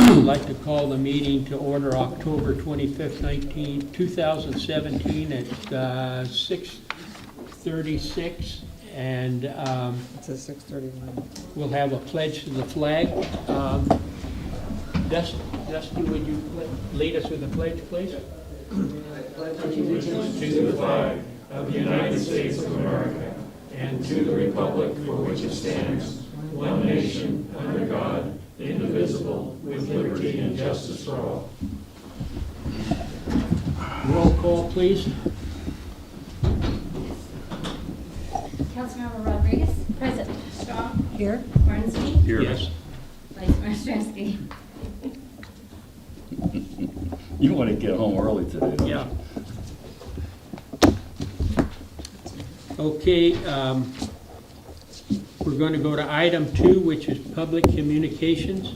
I'd like to call the meeting to order October 25th, 2017 at 6:36. And It says 6:31. we'll have a pledge to the flag. Dusty, would you lead us with the pledge, please? Allegiance to the flag of the United States of America and to the republic for which it stands, one nation, under God, indivisible, with liberty and justice for all. Roll call, please. Councilmember Rodriguez. Present. Strong. Here? Ornstein. Yes. Vice Mayor Stransky. You want to get home early today, don't you? Yeah. Okay, we're going to go to item 2, which is public communications.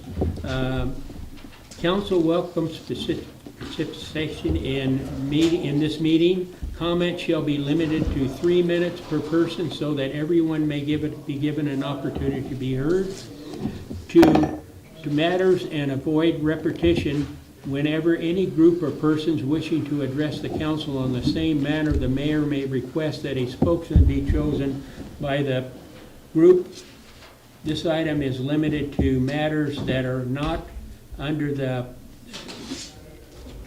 Council welcomes participation in this meeting. Comments shall be limited to 3 minutes per person so that everyone may be given an opportunity to be heard. To matters and avoid repetition. Whenever any group or persons wishing to address the council on the same matter, the mayor may request that a spokesman be chosen by the group. This item is limited to matters that are not under the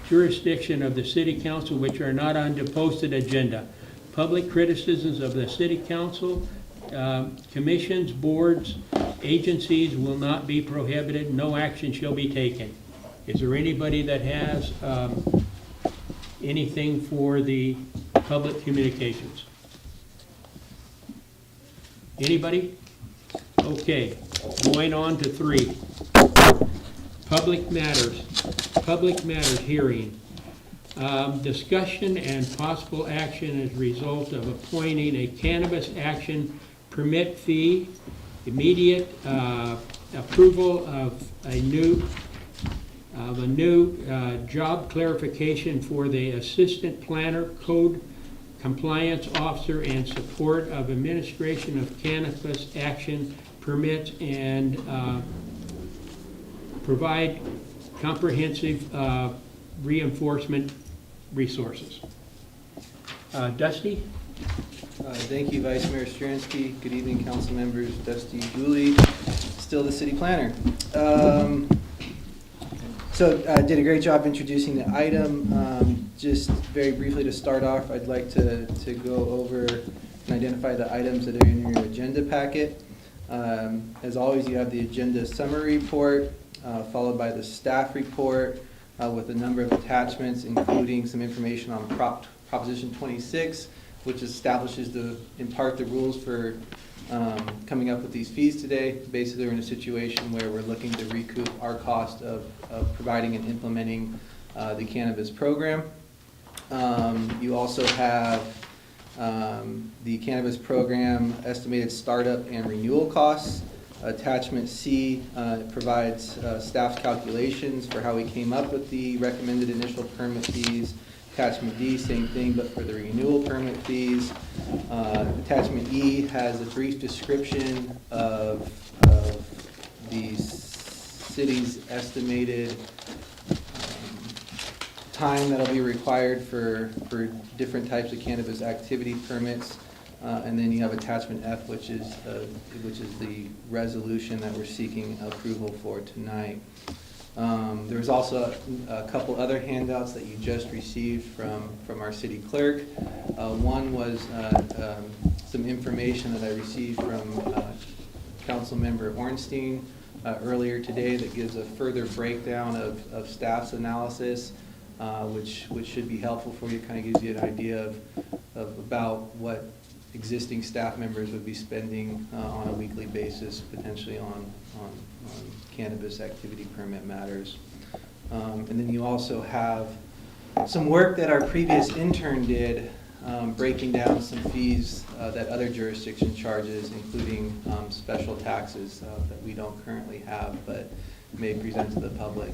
jurisdiction of the city council, which are not on the posted agenda. Public criticisms of the city council, commissions, boards, agencies will not be prohibited. No action shall be taken. Is there anybody that has anything for the public communications? Anybody? Okay, going on to 3. Public matters hearing. Discussion and possible action as a result of appointing a cannabis action permit fee, immediate approval of a new job clarification for the assistant planner, code compliance officer, and support of administration of cannabis action permits, and provide comprehensive reinforcement resources. Dusty? Thank you, Vice Mayor Stransky. Good evening, council members. Dusty Dooley, still the city planner. So I did a great job introducing the item. Just very briefly to start off, I'd like to go over and identify the items that are in your agenda packet. As always, you have the agenda summary report, followed by the staff report with a number of attachments, including some information on Proposition 26, which establishes in part the rules for coming up with these fees today. Basically, we're in a situation where we're looking to recoup our cost of providing and implementing the cannabis program. You also have the cannabis program estimated startup and renewal costs. Attachment C provides staff's calculations for how we came up with the recommended initial permit fees. Attachment D, same thing, but for the renewal permit fees. Attachment E has a brief description of the city's estimated time that'll be required for different types of cannabis activity permits. And then you have attachment F, which is the resolution that we're seeking approval for tonight. There's also a couple other handouts that you just received from our city clerk. One was some information that I received from Council Member Ornstein earlier today that gives a further breakdown of staff's analysis, which should be helpful for you. Kind of gives you an idea of about what existing staff members would be spending on a weekly basis, potentially on cannabis activity permit matters. And then you also have some work that our previous intern did, breaking down some fees that other jurisdiction charges, including special taxes that we don't currently have, but may present to the public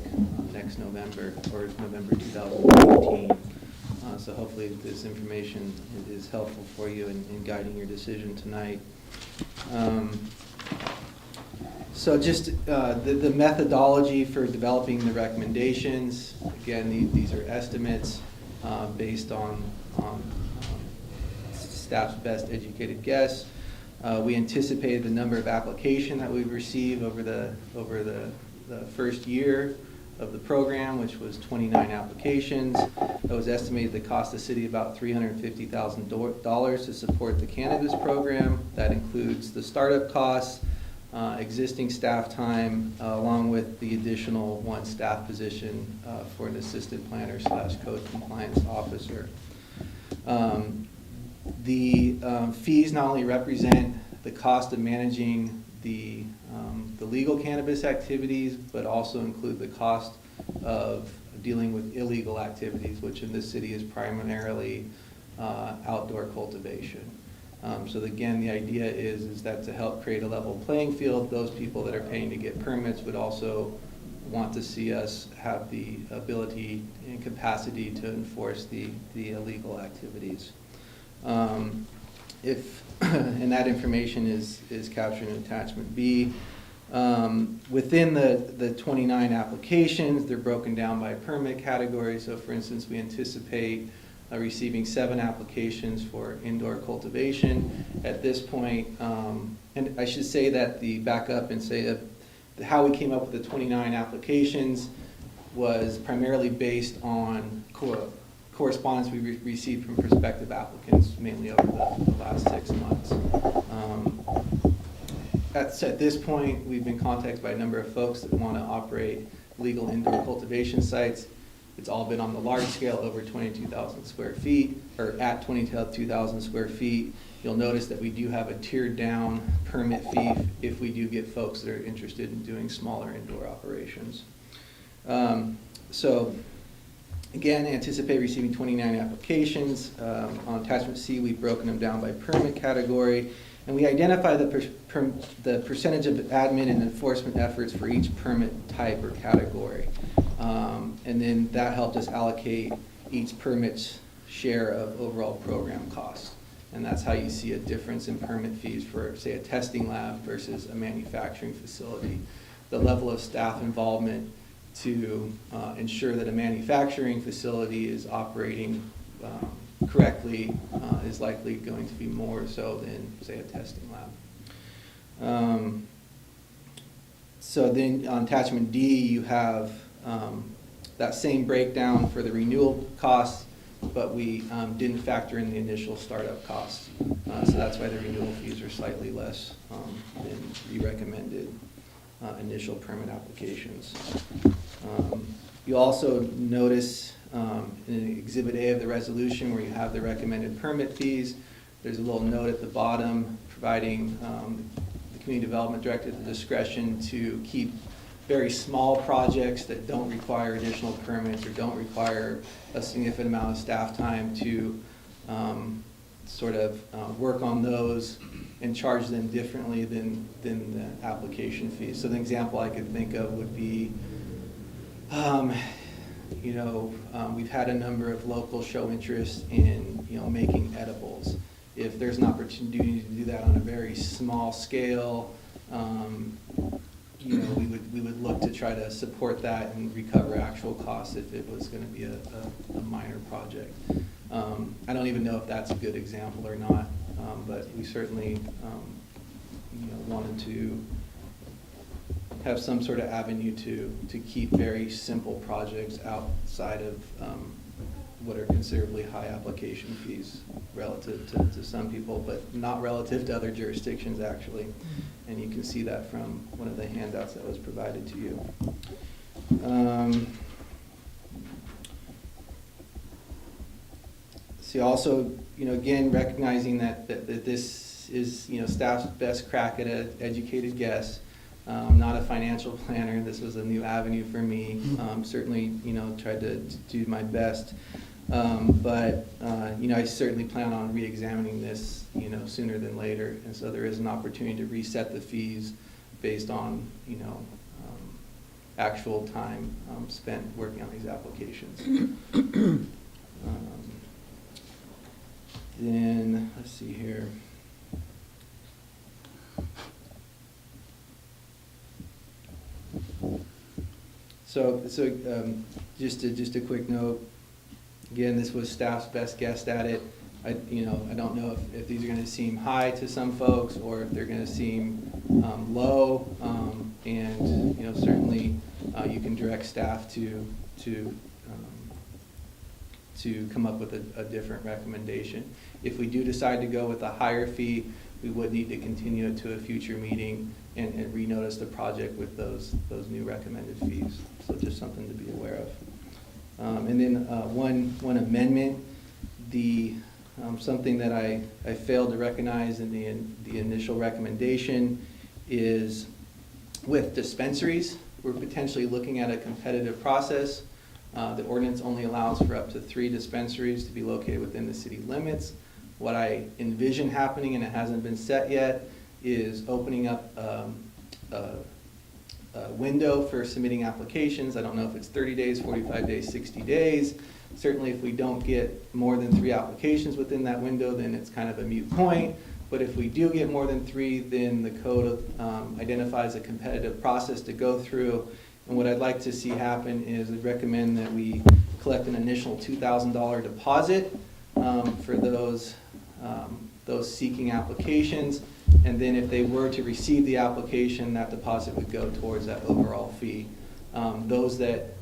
next November, or November 2018. So hopefully this information is helpful for you in guiding your decision tonight. So So just the methodology for developing the recommendations, again, these are estimates based on staff's best educated guess. We anticipated the number of applications that we'd receive over the first year of the program, which was 29 applications. That was estimated to cost the city about $350,000 to support the cannabis program. That includes the startup costs, existing staff time, along with the additional one staff position for an assistant planner / code compliance officer. The fees not only represent the cost of managing the legal cannabis activities, but also include the cost of dealing with illegal activities, which in this city is primarily outdoor cultivation. So again, the idea is that to help create a level playing field, those people that are paying to get permits would also want to see us have the ability and capacity to enforce the illegal activities. And that information is captured in attachment B. Within the 29 applications, they're broken down by permit category. So for instance, we anticipate receiving 7 applications for indoor cultivation. At this point, and I should say that the backup and say how we came up with the 29 applications was primarily based on correspondence we received from prospective applicants, mainly over the last 6 months. At this point, we've been contacted by a number of folks that want to operate legal indoor cultivation sites. It's all been on the large scale, over 22,000 square feet, or at 22,000 square feet. You'll notice that we do have a tiered down permit fee if we do get folks that are interested in doing smaller indoor operations. So again, anticipate receiving 29 applications. On attachment C, we've broken them down by permit category, and we identify the percentage of admin and enforcement efforts for each permit type or category. And then that helped us allocate each permit's share of overall program costs. And that's how you see a difference in permit fees for, say, a testing lab versus a manufacturing facility. The level of staff involvement to ensure that a manufacturing facility is operating correctly is likely going to be more so than, say, a testing lab. So then on attachment D, you have that same breakdown for the renewal costs, but we didn't factor in the initial startup costs. So that's why the renewal fees are slightly less than the recommended initial permit applications. You also notice in Exhibit A of the resolution where you have the recommended permit fees, there's a little note at the bottom providing the Community Development Director the discretion to keep very small projects that don't require additional permits or don't require a significant amount of staff time to sort of work on those and charge them differently than the application fees. So the example I could think of would be, we've had a number of locals show interest in, making edibles. If there's an opportunity to do that on a very small scale, we would look to try to support that and recover actual costs if it was going to be a minor project. I don't even know if that's a good example or not, but we certainly wanted to have some sort of avenue to keep very simple projects outside of what are considerably high application fees relative to some people, but not relative to other jurisdictions actually. And you can see that from one of the handouts that was provided to you. See also, again, recognizing that this is, staff's best crack at an educated guess. Not a financial planner. This was a new avenue for me. Certainly, tried to do my best. But I certainly plan on re-examining this, sooner than later. And so there is an opportunity to reset the fees based on, actual time spent working on these applications. Then, let's see here. So just a quick note. Again, this was staff's best guess at it. I don't know if these are going to seem high to some folks or if they're going to seem low. And certainly you can direct staff to come up with a different recommendation. If we do decide to go with a higher fee, we would need to continue it to a future meeting and renotice the project with those new recommended fees. So just something to be aware of. And then one amendment, something that I failed to recognize in the initial recommendation is with dispensaries, we're potentially looking at a competitive process. The ordinance only allows for up to 3 dispensaries to be located within the city limits. What I envision happening, and it hasn't been set yet, is opening up a window for submitting applications. I don't know if it's 30 days, 45 days, 60 days. Certainly if we don't get more than 3 applications within that window, then it's kind of a moot point. But if we do get more than 3, then the code identifies a competitive process to go through. And what I'd like to see happen is I'd recommend that we collect an initial $2,000 deposit for those seeking applications. And then if they were to receive the application, that deposit would go towards that overall fee. Those that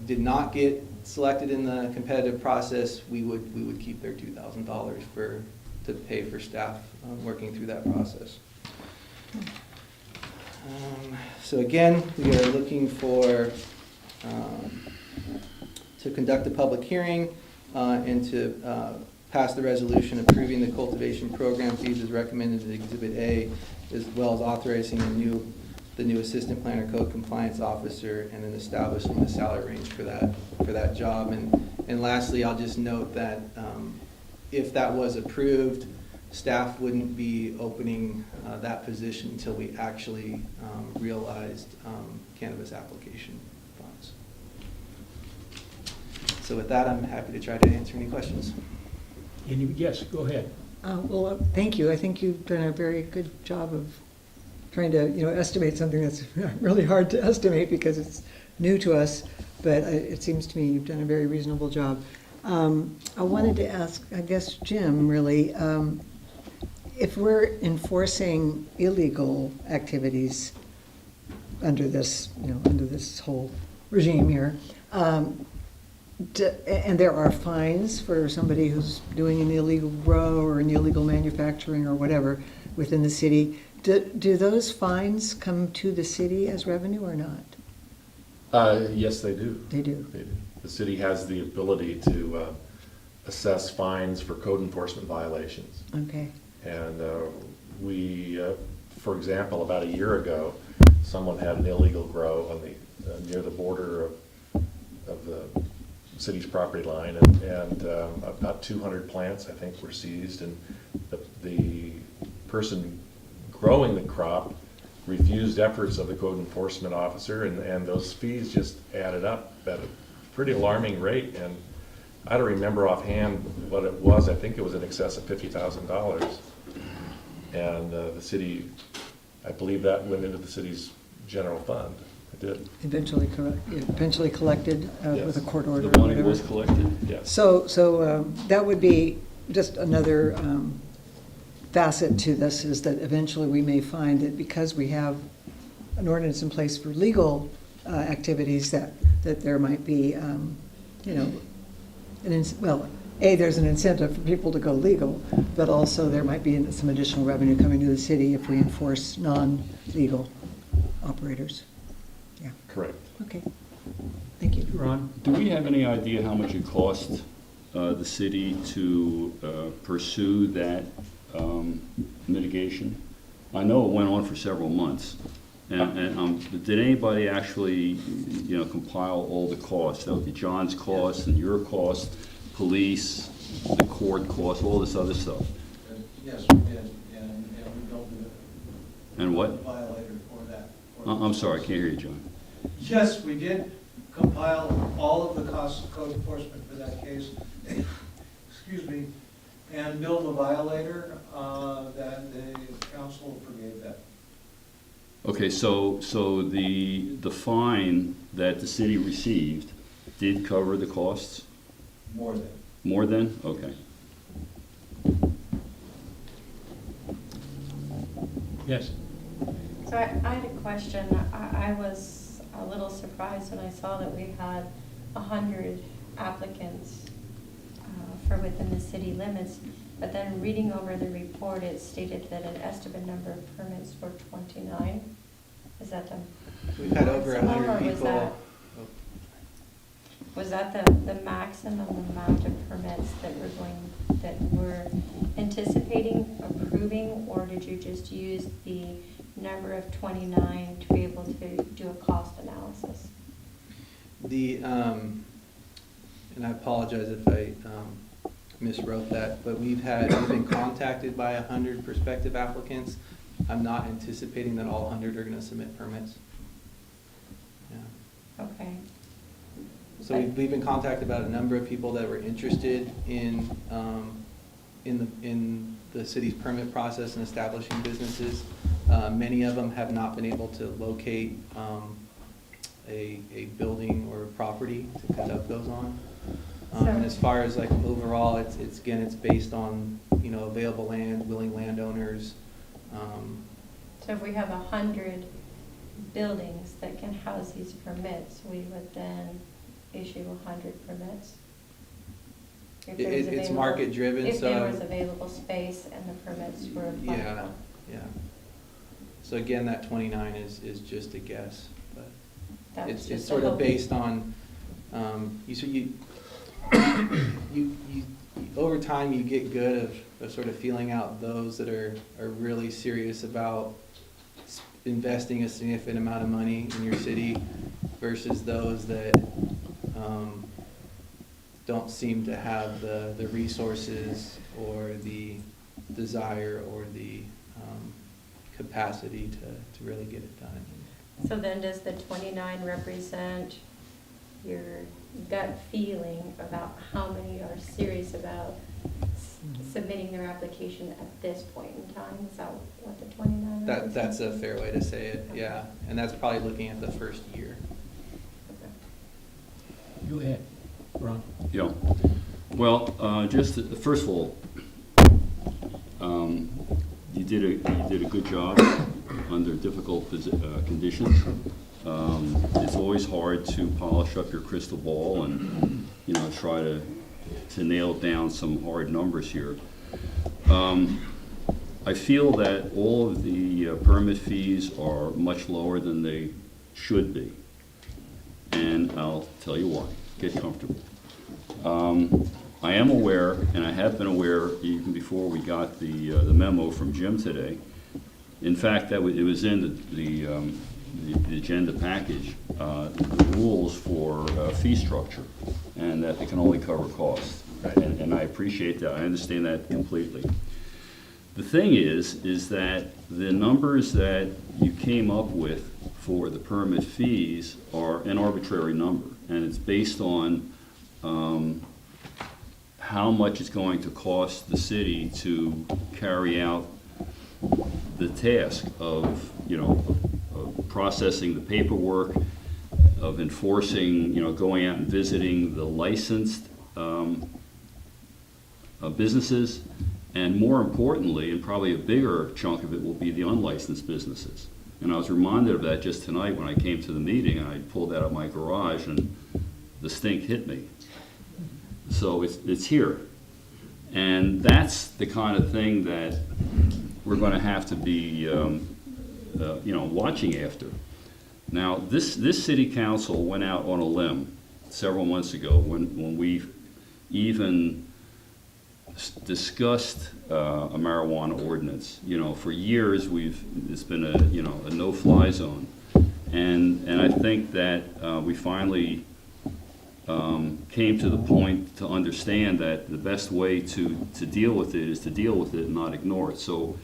did not get selected in the competitive process, we would keep their $2,000 to pay for staff working through that process. So again, we are looking for to conduct a public hearing and to pass the resolution approving the cultivation program fees as recommended in Exhibit A, as well as authorizing the new assistant planner code compliance officer, and then establishing the salary range for that job. And lastly, I'll just note that if that was approved, staff wouldn't be opening that position until we actually realized cannabis application funds. So with that, I'm happy to try to answer any questions. Yes, go ahead. Well, thank you. I think you've done a very good job of trying to, estimate something that's really hard to estimate because it's new to us, but it seems to me you've done a very reasonable job. I wanted to ask, I guess, Jim, really, if we're enforcing illegal activities under this whole regime here, and there are fines for somebody who's doing an illegal grow or an illegal manufacturing or whatever within the city, do those fines come to the city as revenue or not? Yes, they do. They do. They do. The city has the ability to assess fines for code enforcement violations. Okay. And we, for example, about a year ago, someone had an illegal grow on the near the border of the city's property line, and about 200 plants, I think, were seized, and the person growing the crop refused efforts of the code enforcement officer, and those fees just added up at a pretty alarming rate. And I don't remember offhand what it was. I think it was in excess of $50,000. And the city, I believe that went into the city's general fund. It did. Eventually collected with a court order. The or money whatever. was collected? Yes. So that would be just another facet to this, is that eventually we may find that because we have an ordinance in place for legal activities, that there might be, there's an incentive for people to go legal, but also there might be some additional revenue coming to the city if we enforce non-legal operators. Yeah. Correct. Okay. Thank you. Ron? Do we have any idea how much it cost the city to pursue that mitigation? I know it went on for several months. And did anybody actually, compile all the costs? That would be John's costs and your costs, police, the court costs, all this other stuff. Yes, we did, and we built a And what? violator for that. I'm sorry, I can't hear you, John. Yes, we did compile all of the costs of code enforcement for that case, excuse me, and build a violator that the council forgave that. Okay, so the fine that the city received did cover the costs? More than. More than? Okay. Yes. So I had a question. I was a little surprised when I saw that we had 100 applicants for within the city limits, but then reading over the report, it stated that an estimated number of permits were 29. Is that the We've had over maximum, 100 or people. was that the maximum amount of permits that we're anticipating approving, or did you just use the number of 29 to be able to do a cost analysis? And I apologize if I miswrote that, but we've been contacted by 100 prospective applicants. I'm not anticipating that all 100 are gonna submit permits. Yeah. Okay. So we've been contacted about a number of people that were interested in the city's permit process and establishing businesses. Many of them have not been able to locate a building or a property to conduct those on. And as far as like overall, it's based on, available land, willing landowners. So if we have 100 buildings that can house these permits, we would then issue 100 permits? If there was It's available- market driven, If there so. was available space and the permits were Yeah, applicable. yeah. So again, that 29 is just a guess, but That was it's just a sort of hope. based on, over time, you get good of sort of feeling out those that are really serious about investing a significant amount of money in your city versus those that don't seem to have the resources or the desire or the capacity to really get it done. So then does the 29 represent your gut feeling about how many are serious about submitting their application at this point in time? Is that what the 29 represents? That's a fair way to say it, yeah. And that's probably looking at the first year. Okay. Go ahead, Ron. Yeah. Well, first of all, you did a good job under difficult conditions. It's always hard to polish up your crystal ball and try to nail down some hard numbers here. I feel that all of the permit fees are much lower than they should be, and I'll tell you why. Get comfortable. I am aware, and I have been aware even before we got the memo from Jim today. In fact, it was in the agenda package, the rules for fee structure, and that it can only cover costs. And I appreciate that. I understand that completely. The thing is that the numbers that you came up with for the permit fees are an arbitrary number, and it's based on how much it's going to cost the city to carry out the task of processing the paperwork, of enforcing, going out and visiting the licensed businesses, and more importantly, and probably a bigger chunk of it will be the unlicensed businesses. And I was reminded of that just tonight when I came to the meeting, and I pulled out of my garage and the stink hit me. So it's here. And that's the kind of thing that we're going to have to be watching after. Now, this city council went out on a limb several months ago when we even discussed a marijuana ordinance. For years it's been a no-fly zone, and I think that we finally came to the point to understand that the best way to deal with it is to deal with it and not ignore it. So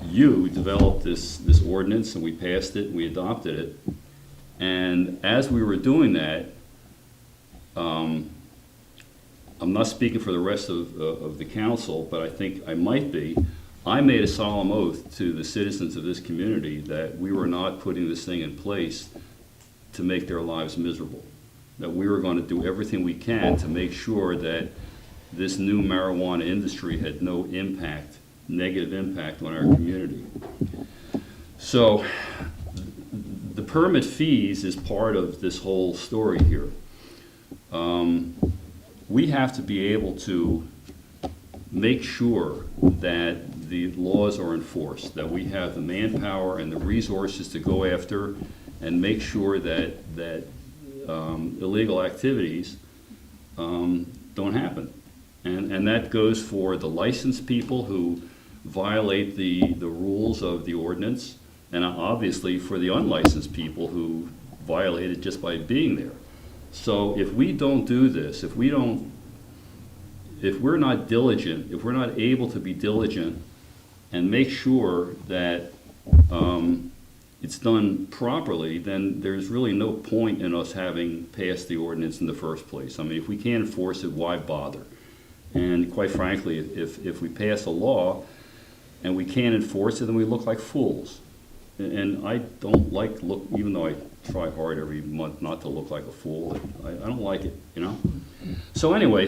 you developed this ordinance, and we passed it, and we adopted it. And as we were doing that, I'm not speaking for the rest of the council, but I think I might be. I made a solemn oath to the citizens of this community that we were not putting this thing in place to make their lives miserable, that we were going to do everything we can to make sure that this new marijuana industry had no impact, negative impact on our community. So the permit fees is part of this whole story here. We have to be able to make sure that the laws are enforced, that we have the manpower and the resources to go after and make sure that illegal activities don't happen. And that goes for the licensed people who violate the rules of the ordinance, and obviously for the unlicensed people who violate it just by being there. So if we don't do this, if we're not diligent, if we're not able to be diligent and make sure that it's done properly, then there's really no point in us having passed the ordinance in the first place. I mean, if we can't enforce it, why bother? And quite frankly, if we pass a law and we can't enforce it, then we look like fools. And I don't like even though I try hard every month not to look like a fool, I don't like it, you know? So anyway,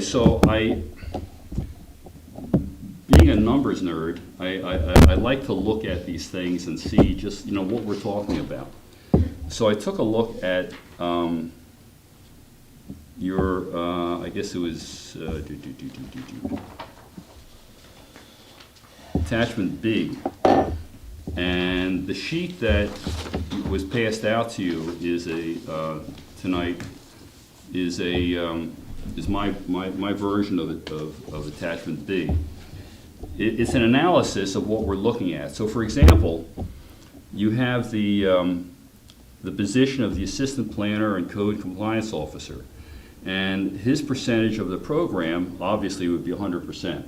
being a numbers nerd, I like to look at these things and see just, what we're talking about. So I took a look at your, I guess it was attachment B. And the sheet that was passed out to you is tonight is my version of attachment B. It's an analysis of what we're looking at. So, for example, you have the position of the assistant planner and code compliance officer, and his percentage of the program obviously would be 100%.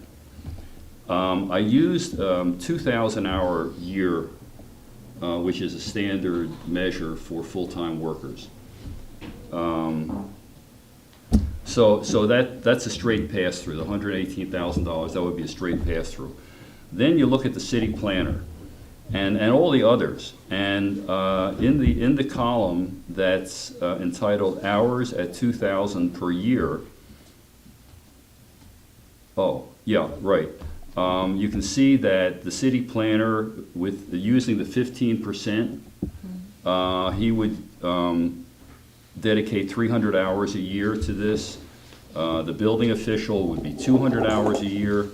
I used 2,000 hour year, which is a standard measure for full-time workers. So that's a straight pass-through. The $118,000, that would be a straight pass-through. Then you look at the city planner and all the others. And in the column that's entitled hours at 2,000 per year. Oh, yeah, right. You can see that the city planner, with using the 15%, he would dedicate 300 hours a year to this. The building official would be 200 hours a year,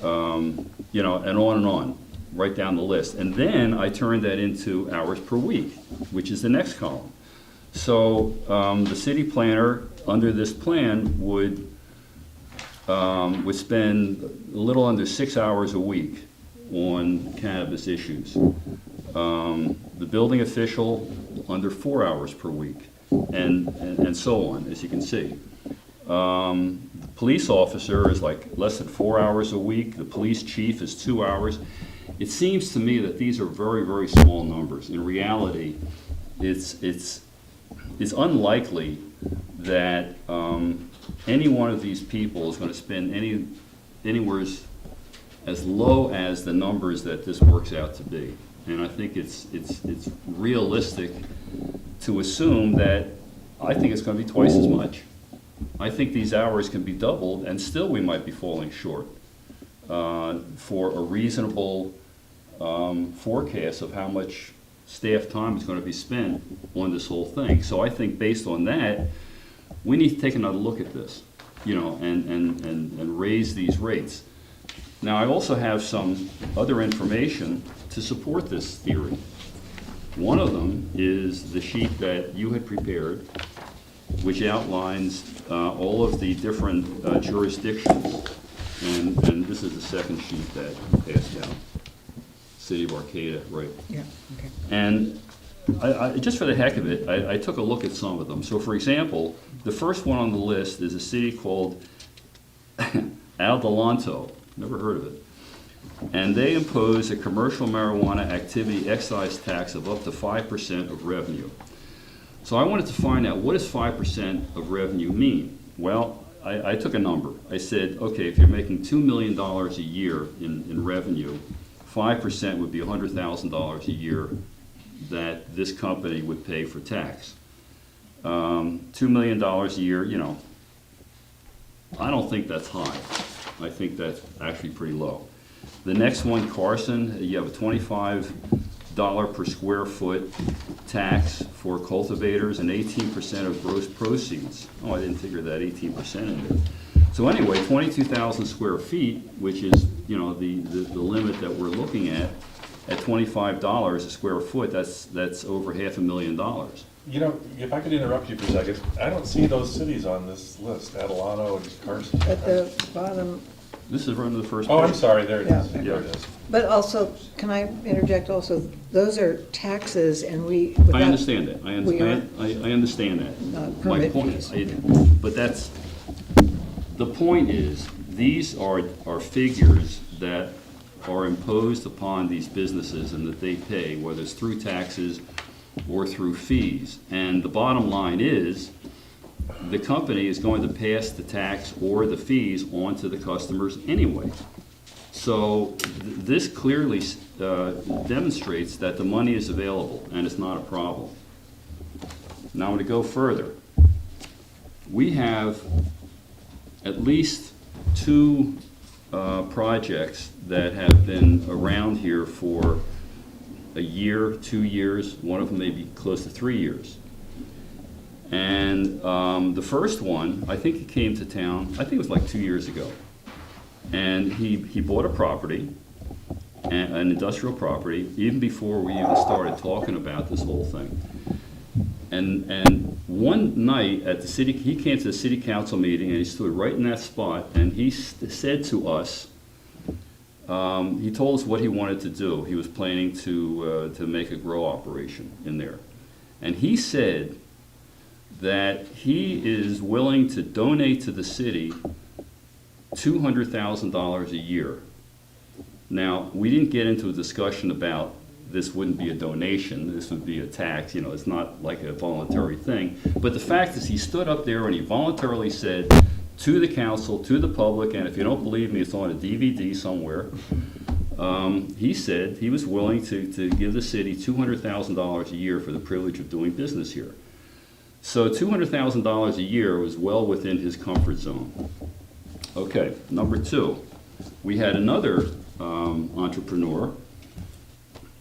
and on, right down the list. And then I turned that into hours per week, which is the next column. So the city planner, under this plan, would spend a little under 6 hours a week on cannabis issues. The building official, under 4 hours per week, and so on, as you can see. The police officer is like less than 4 hours a week. The police chief is 2 hours. It seems to me that these are very, very small numbers. In reality, it's unlikely that any one of these people is going to spend anywhere as low as the numbers that this works out to be. And I think it's realistic to assume that I think it's going to be twice as much. I think these hours can be doubled, and still we might be falling short for a reasonable forecast of how much staff time is going to be spent on this whole thing. So I think based on that, we need to take another look at this, and raise these rates. Now, I also have some other information to support this theory. One of them is the sheet that you had prepared, which outlines all of the different jurisdictions. And this is the second sheet that passed out. City of Arcata, right. Yeah, okay. And I just for the heck of it, I took a look at some of them. So for example, the first one on the list is a city called Adelanto. Never heard of it. And they impose a commercial marijuana activity excise tax of up to 5% of revenue. So I wanted to find out, what does 5% of revenue mean? Well, I took a number. I said, okay, if you're making $2 million a year in revenue, 5% would be $100,000 a year that this company would pay for tax. $2 million a year, you know, I don't think that's high. I think that's actually pretty low. The next one, Carson, you have a $25 per square foot tax for cultivators and 18% of gross proceeds. Oh, I didn't figure that 18% in there. So anyway, 22,000 square feet, which is, you know, the limit that we're looking at $25 a square foot, that's over $500,000. You know, if I could interrupt you for a second, I don't see those cities on this list, Adelano and Carson. At the bottom, This is right on the first page. Oh, I'm sorry, there it is. Yeah. There it is. but also, can I interject also, those are taxes and we. I without- understand that. I we understand, I understand that. My permit point, fees. but that's, the point is, these are figures that are imposed upon these businesses and that they pay, whether it's through taxes or through fees. And the bottom line is, the company is going to pass the tax or the fees on to the customers anyway. So this clearly demonstrates that the money is available and it's not a problem. Now I'm going to go further. We have at least two projects that have been around here for a year, 2 years, one of them may be close to 3 years. And the first one, I think he came to town, I think it was like 2 years ago. And he bought a property, an industrial property, even before we even started talking about this whole thing. And one night at the city, he came to the city council meeting and he stood right in that spot and he said to us, he told us what he wanted to do. He was planning to make a grow operation in there. And he said that he is willing to donate to the city $200,000 a year. Now, we didn't get into a discussion about this wouldn't be a donation, this would be a tax, you know, it's not like a voluntary thing. But the fact is, he stood up there and he voluntarily said to the council, to the public, and if you don't believe me, it's on a DVD somewhere, he said he was willing to give the city $200,000 a year for the privilege of doing business here. So $200,000 a year was well within his comfort zone. Okay, number two, we had another entrepreneur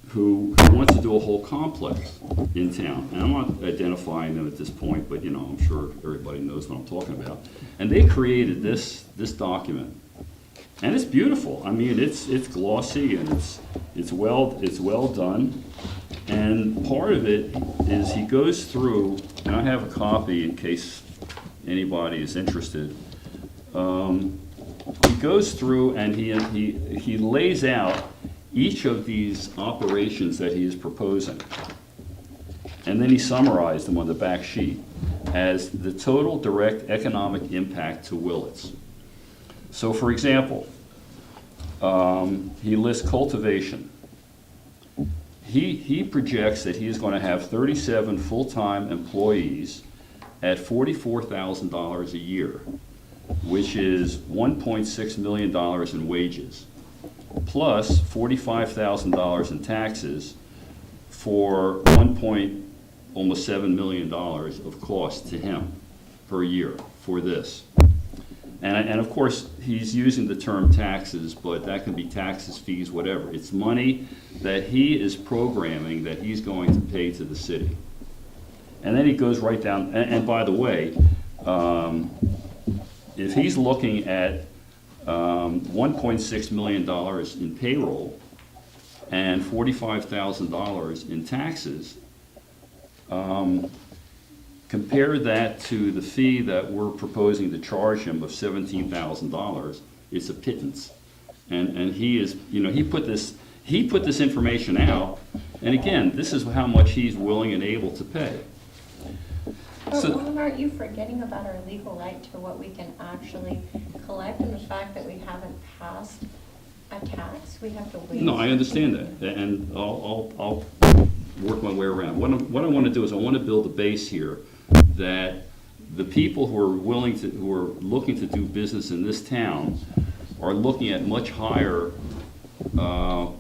who wants to do a whole complex in town. And I'm not identifying them at this point, but you know, I'm sure everybody knows what I'm talking about. And they created this document. And it's beautiful. I mean, it's glossy and it's well done. And part of it is he goes through, and I have a copy in case anybody is interested. He goes through and he lays out each of these operations that he is proposing. And then he summarized them on the back sheet as the total direct economic impact to Willits. So for example, he lists cultivation. He projects that he is going to have 37 full-time employees at $44,000 a year, which is $1.6 million in wages, plus $45,000 in taxes for almost $7 million of cost to him per year for this. And of course, he's using the term taxes, but that can be taxes, fees, whatever. It's money that he is programming that he's going to pay to the city. And then he goes right down, and by the way, if he's looking at $1.6 million in payroll and $45,000 in taxes, compare that to the fee that we're proposing to charge him of $17,000, it's a pittance. And he is, you know, he put this information out, and again, this is how much he's willing and able to pay. But So- aren't you forgetting about our legal right to what we can actually collect, and the fact that we haven't passed a tax? We have to wait. No, I understand that, and I'll work my way around. What I want to do is I want to build a base here that the people who are looking to do business in this town are looking at much higher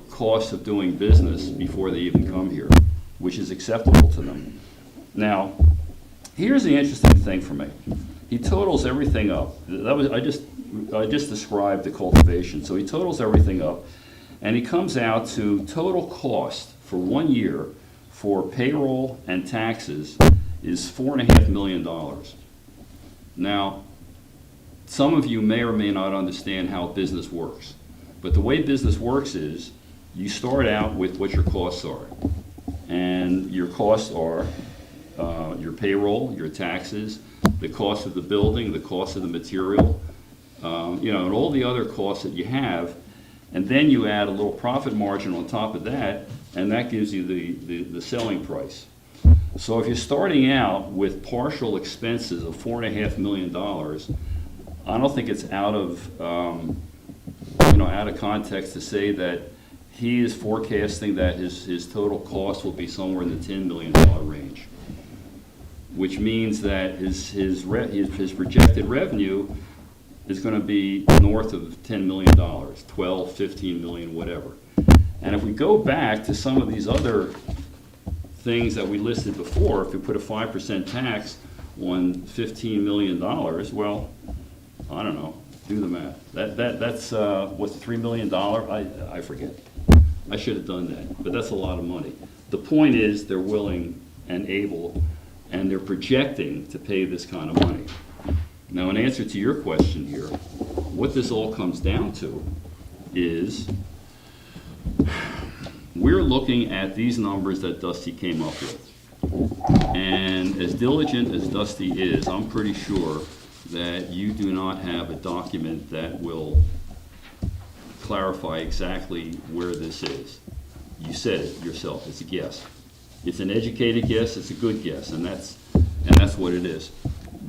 costs of doing business before they even come here, which is acceptable to them. Now, here's the interesting thing for me. He totals everything up. I just described the cultivation. So he totals everything up, and he comes out to total cost for 1 year for payroll and taxes is $4.5 million. Now, some of you may or may not understand how business works, but the way business works is you start out with what your costs are, and your costs are your payroll, your taxes, the cost of the building, the cost of the material, and all the other costs that you have, and then you add a little profit margin on top of that, and that gives you the selling price. So if you're starting out with partial expenses of $4.5 million, I don't think it's out of context to say that he is forecasting that his total cost will be somewhere in the $10 million range, which means that his projected revenue is going to be north of $10 million, 12, 15 million, whatever. And if we go back to some of these other things that we listed before, if we put a 5% tax on $15 million, well, I don't know, do the math. That's what's $3 million? I forget. I should have done that, but that's a lot of money. The point is they're willing and able, and they're projecting to pay this kind of money. Now, in answer to your question here, what this all comes down to is we're looking at these numbers that Dusty came up with. And as diligent as Dusty is, I'm pretty sure that you do not have a document that will clarify exactly where this is. You said it yourself, it's a guess. It's an educated guess, it's a good guess, and that's what it is.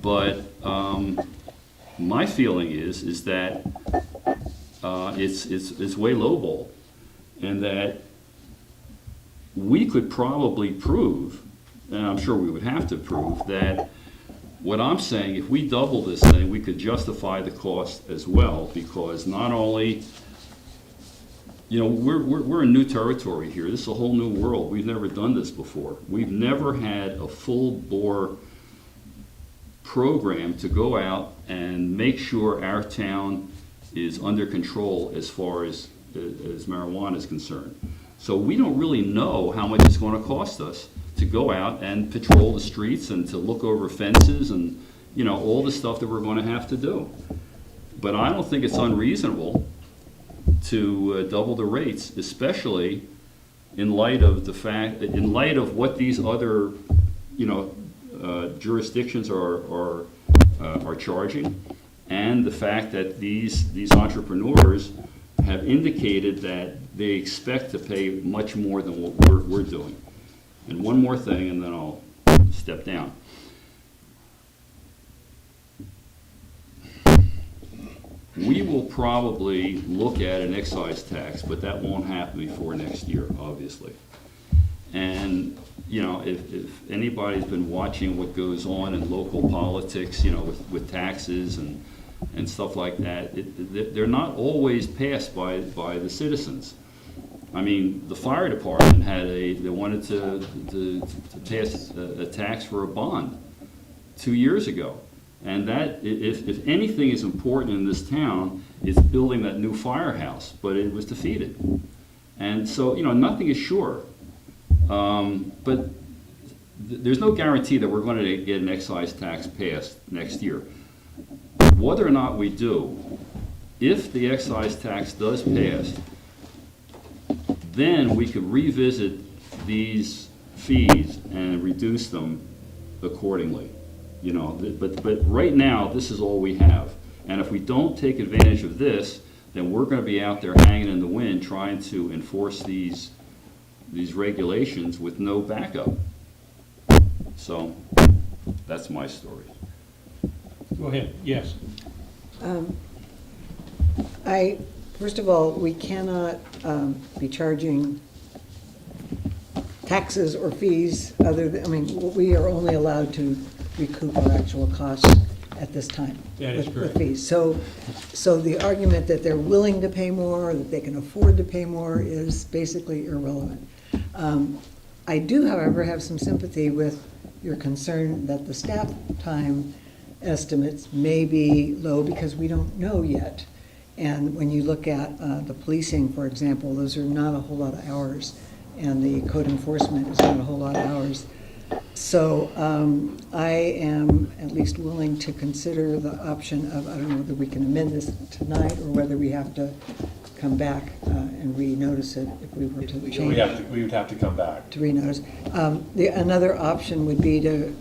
But my feeling is that it's way lowball, and that we could probably prove, and I'm sure we would have to prove, that what I'm saying, if we double this thing, we could justify the cost as well, because not only, we're in new territory here. This is a whole new world. We've never done this before. We've never had a full-bore program to go out and make sure our town is under control as far as marijuana is concerned. So we don't really know how much it's going to cost us to go out and patrol the streets and to look over fences and, all the stuff that we're going to have to do. But I don't think it's unreasonable to double the rates, especially in light of what these other, jurisdictions are charging, and the fact that these entrepreneurs have indicated that they expect to pay much more than what we're doing. And one more thing, and then I'll step down. We will probably look at an excise tax, but that won't happen before next year, obviously. And if anybody's been watching what goes on in local politics, with taxes and stuff like that, they're not always passed by the citizens. I mean, the fire department they wanted to pass a tax for a bond 2 years ago. And that, if anything is important in this town, it's building that new firehouse, but it was defeated. And so, nothing is sure. But there's no guarantee that we're going to get an excise tax passed next year. Whether or not we do, if the excise tax does pass, then we could revisit these fees and reduce them accordingly. But right now, this is all we have. And if we don't take advantage of this, then we're going to be out there hanging in the wind trying to enforce these regulations with no backup. So that's my story. Go ahead, yes. First of all, we cannot be charging taxes or fees we are only allowed to recoup our actual costs at this time. That is with correct. fees. So the argument that they're willing to pay more, or that they can afford to pay more is basically irrelevant. I do, however, have some sympathy with your concern that the staff time estimates may be low because we don't know yet. And when you look at the policing, for example, those are not a whole lot of hours, and the code enforcement is not a whole lot of hours. So I am at least willing to consider the option of, I don't know whether we can amend this tonight or whether we have to come back and renotice it if we were to change it. We would have to come back. To renotice. Another option would be to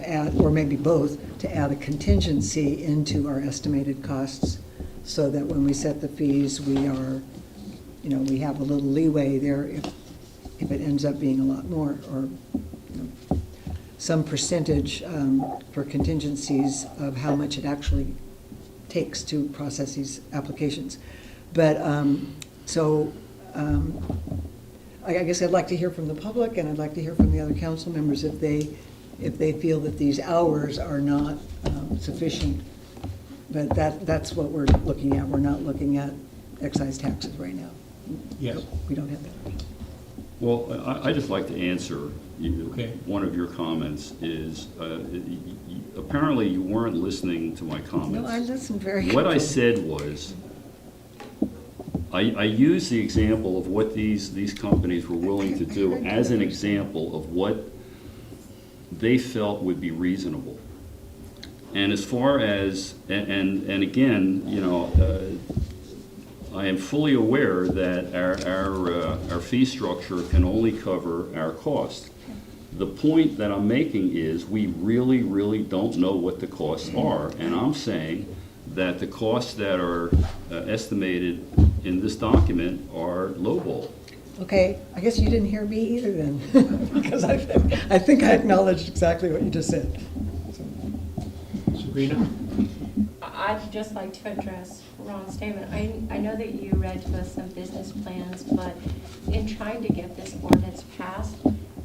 add, or maybe both, to add a contingency into our estimated costs so that when we set the fees, we are, we have a little leeway there if it ends up being a lot more, or some percentage for contingencies of how much it actually takes to process these applications. But I guess I'd like to hear from the public, and I'd like to hear from the other council members if they feel that these hours are not sufficient. But that's what we're looking at. We're not looking at excise taxes right now. Yes. We don't have that. Well, I'd just like to answer Okay. one of your comments is, apparently you weren't listening to my comments. No, I listened very What I carefully. said was, I used the example of what these companies were willing to do as an example of what they felt would be reasonable. And as far as, and again, I am fully aware that our fee structure can only cover our cost. The point that I'm making is we really, really don't know what the costs are. And I'm saying that the costs that are estimated in this document are lowball. Okay, I guess you didn't hear me either then, because I think I acknowledged exactly what you just said. Sabrina? I'd just like to address Ron's statement. I know that you read to us some business plans, but in trying to get this ordinance passed,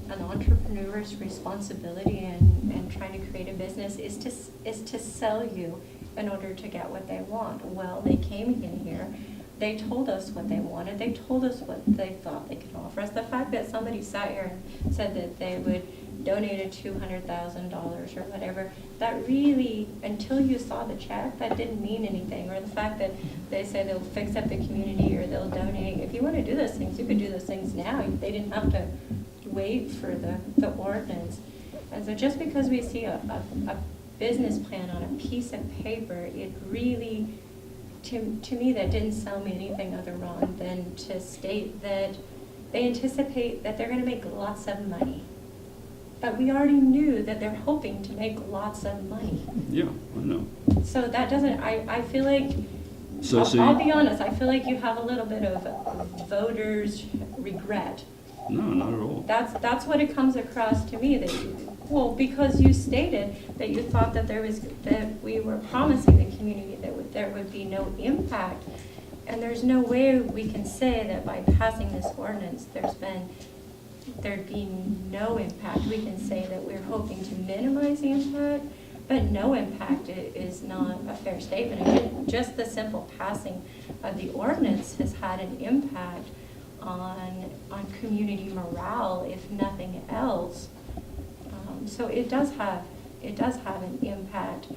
an entrepreneur's responsibility and trying to create a business is to sell you in order to get what they want. Well, they came in here, they told us what they wanted, they told us what they thought they could offer us. The fact that somebody sat here and said that they would donate $200,000 or whatever, that really, until you saw the check, that didn't mean anything. Or the fact that they say they'll fix up the community or they'll donate. If you want to do those things, you could do those things now. They didn't have to wait for the ordinance. And so just because we see a business plan on a piece of paper, it really, to me, that didn't sell me anything other wrong than to state that they anticipate that they're going to make lots of money. But we already knew that they're hoping to make lots of money. Yeah, I know. So that doesn't, I feel like, So I'll be honest, I feel like you have a little bit of voters' regret. No, not at all. That's what it comes across to me, because you stated that you thought that that we were promising the community that there would be no impact. And there's no way we can say that by passing this ordinance, there'd be no impact. We can say that we're hoping to minimize the impact, but no impact is not a fair statement. Again, just the simple passing of the ordinance has had an impact on community morale, if nothing else. So it does have an impact.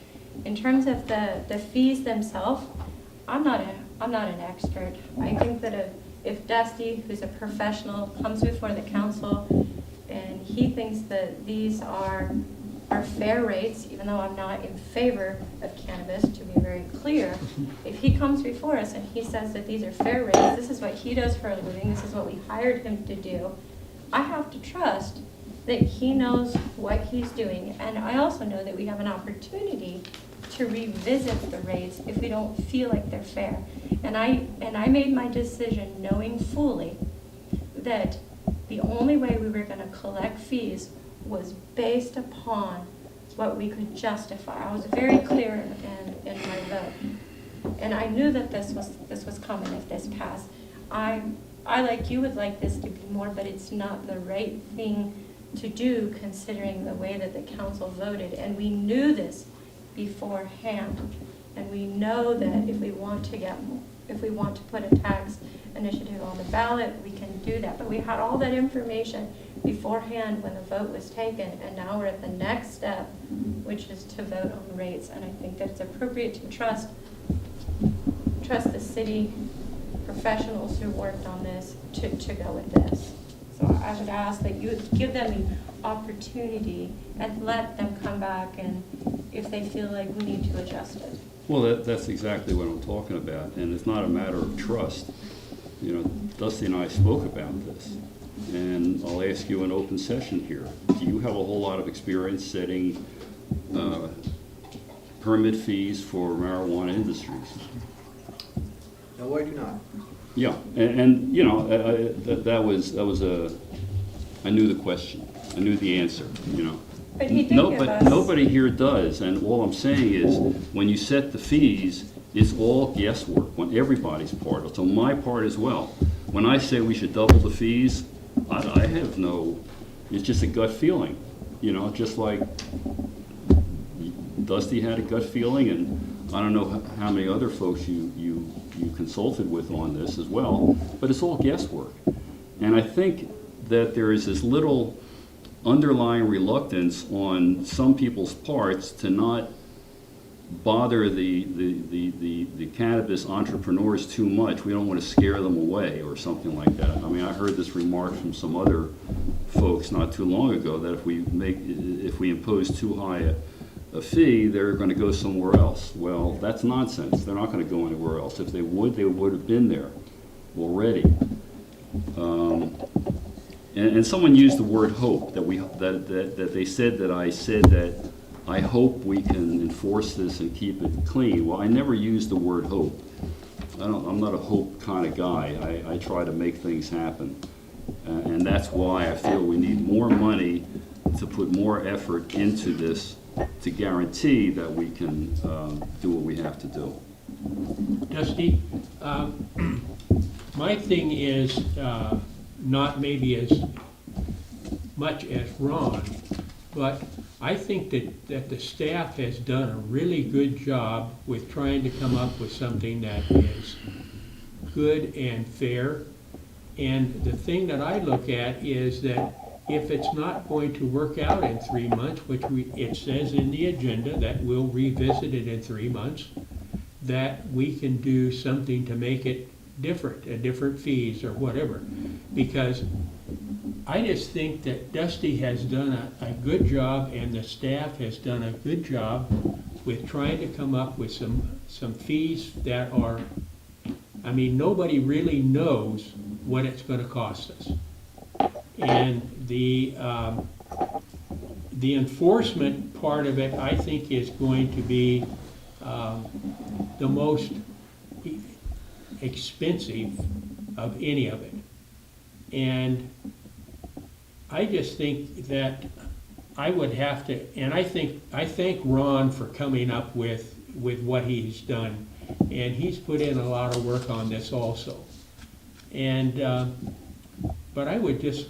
In terms of the fees themselves, I'm not an expert. I think that if Dusty, who's a professional, comes before the council and he thinks that these are fair rates, even though I'm not in favor of cannabis, to be very clear, if he comes before us and he says that these are fair rates, this is what he does for a living, this is what we hired him to do, I have to trust that he knows what he's doing. And I also know that we have an opportunity to revisit the rates if we don't feel like they're fair. And I made my decision knowing fully that the only way we were going to collect fees was based upon what we could justify. I was very clear in my vote. And I knew that this was coming if this passed. I like you would like this to be more, but it's not the right thing to do considering the way that the council voted. And we knew this beforehand. And we know that if we want to put a tax initiative on the ballot, we can do that. But we had all that information beforehand when the vote was taken, and now we're at the next step, which is to vote on rates. And I think that it's appropriate to trust the city professionals who worked on this to go with this. So I would ask that you would give them the opportunity and let them come back, and if they feel like we need to adjust it. Well, that's exactly what I'm talking about, and it's not a matter of trust. You know, Dusty and I spoke about this, and I'll ask you in open session here. Do you have a whole lot of experience setting permit fees for marijuana industries? No, I do not. Yeah, and you know, that was I knew the question, I knew the answer, you know. But he did No, give but us. nobody here does, and all I'm saying is, when you set the fees, it's all guesswork on everybody's part, so my part as well. When I say we should double the fees, I have no, it's just a gut feeling, you know, just like Dusty had a gut feeling, and I don't know how many other folks you consulted with on this as well, but it's all guesswork. And I think that there is this little underlying reluctance on some people's parts to not bother the cannabis entrepreneurs too much. We don't want to scare them away or something like that. I mean, I heard this remark from some other folks not too long ago, that if we impose too high a fee, they're going to go somewhere else. Well, that's nonsense. They're not going to go anywhere else. If they would have been there already. And someone used the word hope, that they said that I said that I hope we can enforce this and keep it clean. Well, I never used the word hope. I'm not a hope kind of guy. I try to make things happen. And that's why I feel we need more money to put more effort into this to guarantee that we can do what we have to do. Dusty, my thing is not maybe as much as Ron, but I think that the staff has done a really good job with trying to come up with something that is good and fair. And the thing that I look at is that if it's not going to work out in 3 months, which it says in the agenda that we'll revisit it in 3 months, that we can do something to make it different, different fees or whatever. Because I just think that Dusty has done a good job, and the staff has done a good job with trying to come up with some fees that are, I mean, nobody really knows what it's going to cost us. And the enforcement part of it, I think, is going to be the most expensive of any of it. And I just think that I would have to, and I thank Ron for coming up with what he's done, and he's put in a lot of work on this also. And but I would just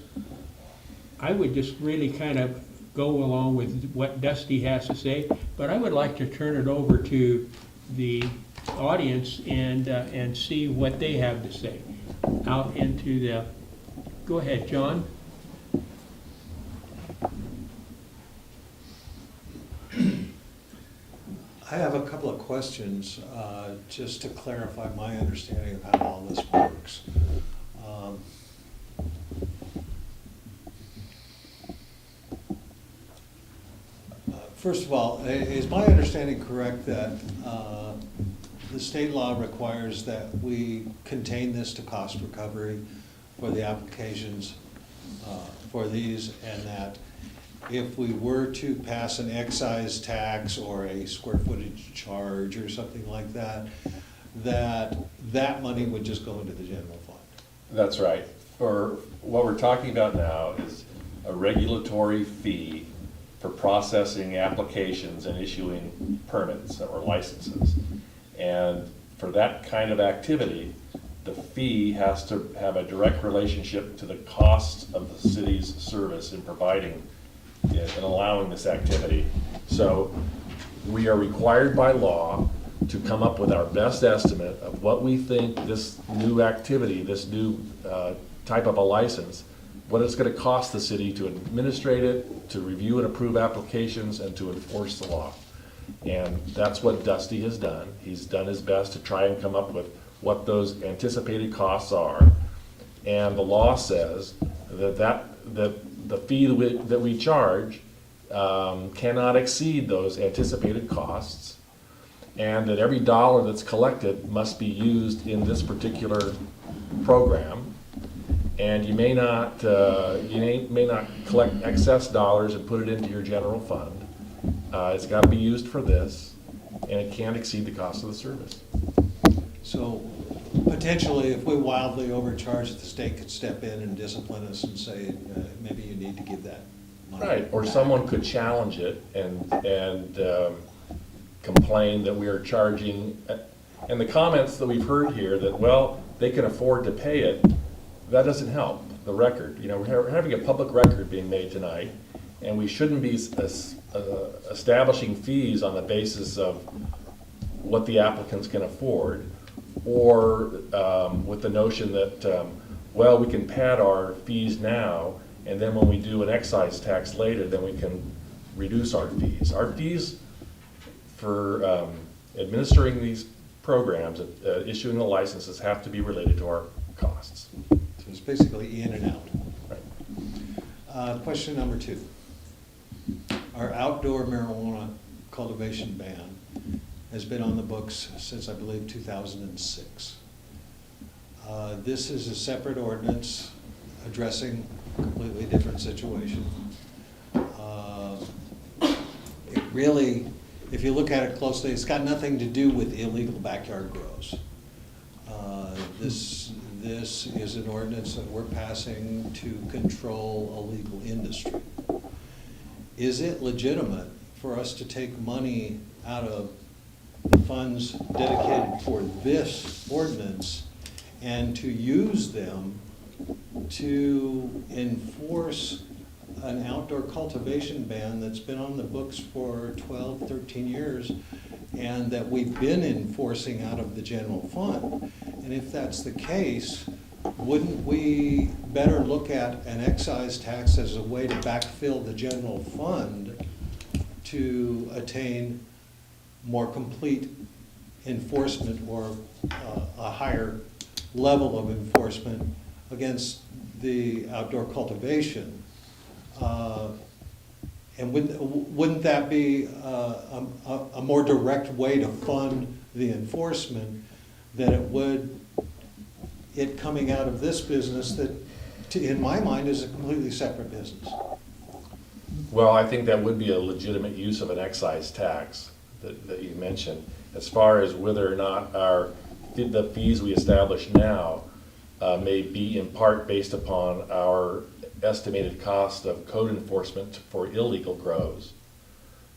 really kind of go along with what Dusty has to say. But I would like to turn it over to the audience and see what they have to say. Out into the, go ahead, John. I have a couple of questions, just to clarify my understanding of how all this works. First of all, is my understanding correct that the state law requires that we contain this to cost recovery for the applications for these, and that if we were to pass an excise tax or a square footage charge or something like that, that money would just go into the general fund? That's right. For what we're talking about now is a regulatory fee for processing applications and issuing permits or licenses. And for that kind of activity, the fee has to have a direct relationship to the cost of the city's service in providing and allowing this activity. So we are required by law to come up with our best estimate of what we think this new activity, this new type of a license, what it's going to cost the city to administrate it, to review and approve applications, and to enforce the law. And that's what Dusty has done. He's done his best to try and come up with what those anticipated costs are. And the law says that the fee that we charge cannot exceed those anticipated costs, and that every dollar that's collected must be used in this particular program. And you may not collect excess dollars and put it into your general fund. It's got to be used for this, and it can't exceed the cost of the service. So potentially, if we wildly overcharge, the state could step in and discipline us and say, maybe you need to give that money. Right, or someone could challenge it and complain that we are charging, and the comments that we've heard here that, well, they can afford to pay it, that doesn't help the record. You know, we're having a public record being made tonight, and we shouldn't be establishing fees on the basis of what the applicants can afford, or with the notion that, well, we can pad our fees now, and then when we do an excise tax later, then we can reduce our fees. Our fees for administering these programs, issuing the licenses, have to be related to our costs. So it's basically in and out. Right. Question number 2. Our outdoor marijuana cultivation ban has been on the books since, I believe, 2006. This is a separate ordinance addressing a completely different situation. It really, if you look at it closely, it's got nothing to do with illegal backyard grows. This is an ordinance that we're passing to control a legal industry. Is it legitimate for us to take money out of the funds dedicated for this ordinance and to use them to enforce an outdoor cultivation ban that's been on the books for 12, 13 years and that we've been enforcing out of the general fund? And if that's the case, wouldn't we better look at an excise tax as a way to backfill the general fund to attain more complete enforcement or a higher level of enforcement against the outdoor cultivation? And wouldn't that be a more direct way to fund the enforcement than it would it coming out of this business that, in my mind, is a completely separate business? Well, I think that would be a legitimate use of an excise tax that you mentioned. As far as whether or not the fees we establish now may be in part based upon our estimated cost of code enforcement for illegal grows,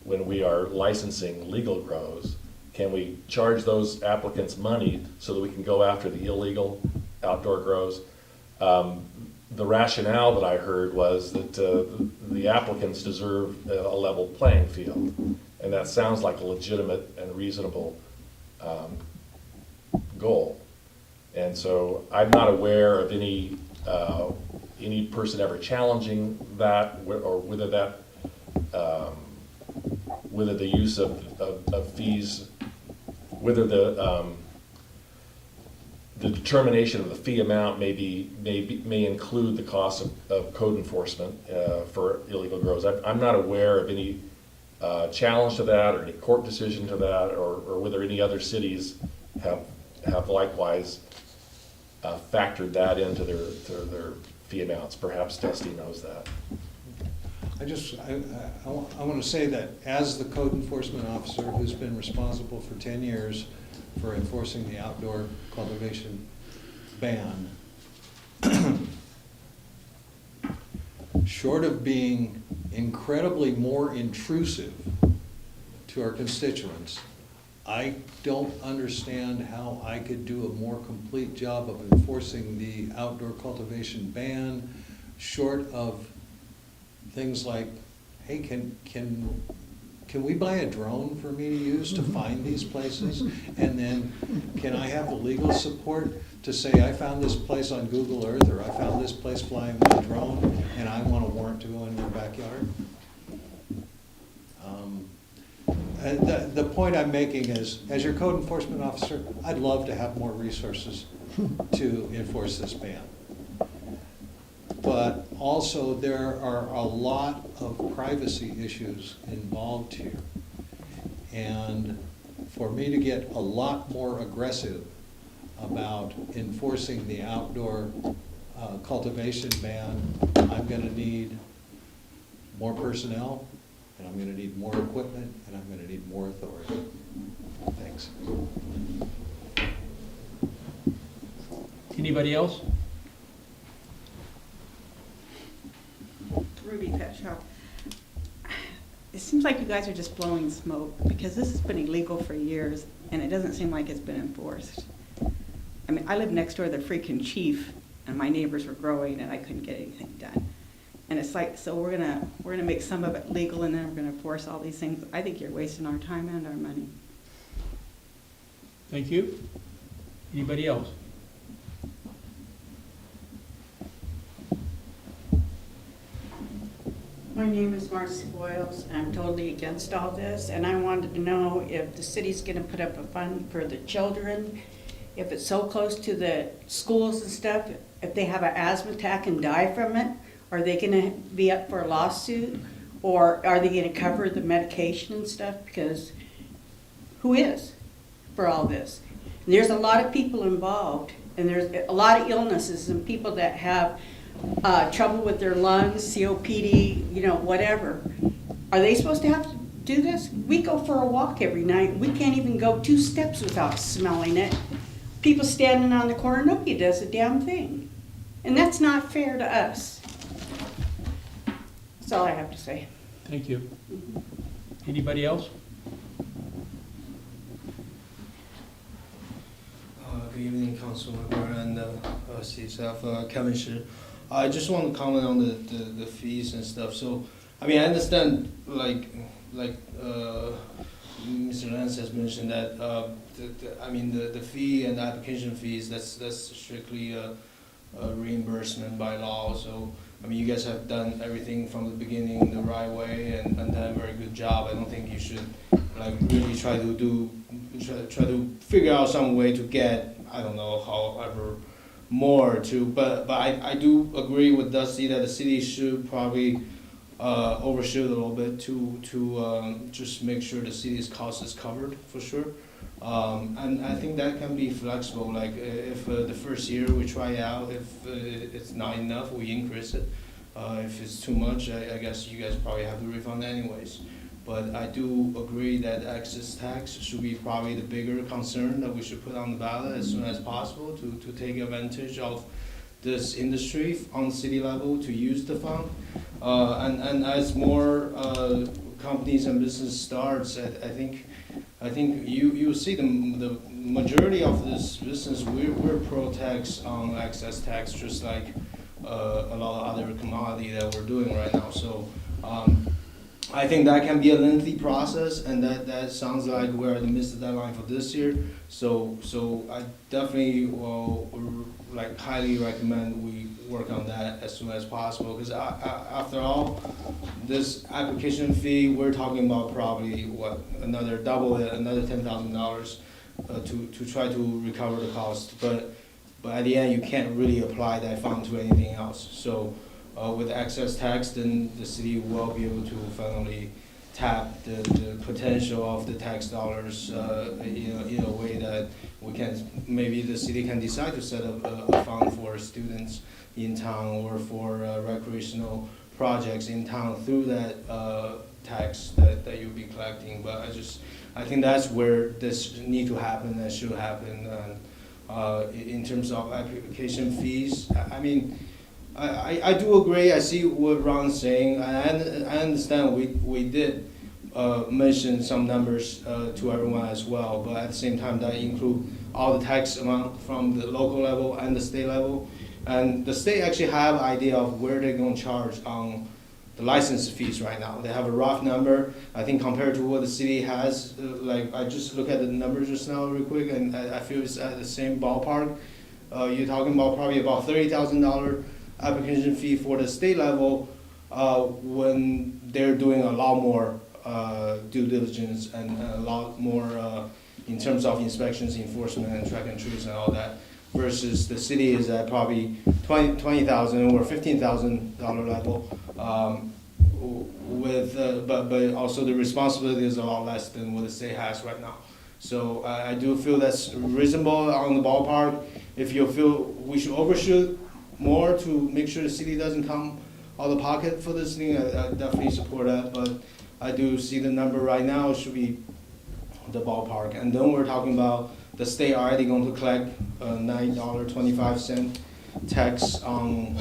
when we are licensing legal grows, can we charge those applicants money so that we can go after the illegal outdoor grows? The rationale that I heard was that the applicants deserve a level playing field, and that sounds like a legitimate and reasonable goal. And so I'm not aware of any person ever challenging that, or whether that whether the use of fees, whether the determination of the fee amount may include the cost of code enforcement for illegal grows. I'm not aware of any challenge to that, or any court decision to that, or whether any other cities have likewise factored that into their fee amounts. Perhaps Dusty knows that. I want to say that as the code enforcement officer who's been responsible for 10 years for enforcing the outdoor cultivation ban, short of being incredibly more intrusive to our constituents, I don't understand how I could do a more complete job of enforcing the outdoor cultivation ban, short of things like, hey, can we buy a drone for me to use to find these places? And then, can I have the legal support to say, I found this place on Google Earth, or I found this place flying with a drone, and I want a warrant to go in their backyard? And the point I'm making is, as your code enforcement officer, I'd love to have more resources to enforce this ban. But also, there are a lot of privacy issues involved here. And for me to get a lot more aggressive about enforcing the outdoor cultivation ban, I'm gonna need more personnel, and I'm gonna need more equipment, and I'm gonna need more authority. Thanks. Anybody else? Ruby Pet Shop. It seems like you guys are just blowing smoke, because this has been illegal for years, and it doesn't seem like it's been enforced. I mean, I live next door to the freaking chief, and my neighbors were growing, and I couldn't get anything done. And it's like, so we're gonna make some of it legal, and then we're gonna force all these things. I think you're wasting our time and our money. Thank you. Anybody else? My name is Marcy Boyles. I'm totally against all this, and I wanted to know if the city's gonna put up a fund for the children, if it's so close to the schools and stuff, if they have an asthma attack and die from it, are they gonna be up for a lawsuit? Or are they gonna cover the medication and stuff? Because who is for all this? And there's a lot of people involved, and there's a lot of illnesses and people that have trouble with their lungs, COPD, whatever. Are they supposed to have to do this? We go for a walk every night. We can't even go 2 steps without smelling it. People standing on the corner, nobody does a damn thing. And that's not fair to us. That's all I have to say. Thank you. Anybody else? Good evening, Councilmember and City Staff, Kevin Shi. I just want to comment on the fees and stuff. So, I mean, I understand, like Mr. Lance has mentioned that, the fee and the application fees, that's strictly a reimbursement by law. So, I mean, you guys have done everything from the beginning the right way and done a very good job. I don't think you should really try to figure out some way to get, I don't know, however more to, but I do agree with Dusty that the city should probably overshoot a little bit to just make sure the city's cost is covered for sure. And I think that can be flexible. Like if the first year we try out, if it's not enough, we increase it. If it's too much, I guess you guys probably have to refund anyways. But I do agree that excess tax should be probably the bigger concern that we should put on the ballot as soon as possible to take advantage of this industry on the city level to use the fund. And as more companies and business starts, I think you see the majority of this business, we're pro-tax on excess tax, just like a lot of other commodity that we're doing right now. So I think that can be a lengthy process, and that sounds like we're at the missed deadline for this year. So I definitely will highly recommend we work on that as soon as possible, because after all, this application fee, we're talking about probably another double it, another $10,000 to try to recover the cost. But at the end, you can't really apply that fund to anything else. So with excess tax, then the city will be able to finally tap the potential of the tax dollars in a way that maybe the city can decide to set up a fund for students in town or for recreational projects in town through that tax that you'll be collecting. But I think that's where this need to happen and should happen. In terms of application fees, I mean, I do agree. I see what Ron's saying. I understand we did mention some numbers to everyone as well, but at the same time, that include all the tax amount from the local level and the state level. And the state actually have idea of where they're going to charge on the license fees right now. They have a rough number. I think compared to what the city has, like I just look at the numbers just now real quick, and I feel it's at the same ballpark. You're talking about probably about $30,000 application fee for the state level when they're doing a lot more due diligence and a lot more in terms of inspections, enforcement, and track and trace and all that. Versus the city is at probably $20,000 or $15,000 level, but also the responsibility is a lot less than what the state has right now. So I do feel that's reasonable on the ballpark. If you feel we should overshoot more to make sure the city doesn't come out of the pocket for this thing, I definitely support that. But I do see the number right now should be the ballpark. And then we're talking about the state already going to collect $9.25 tax on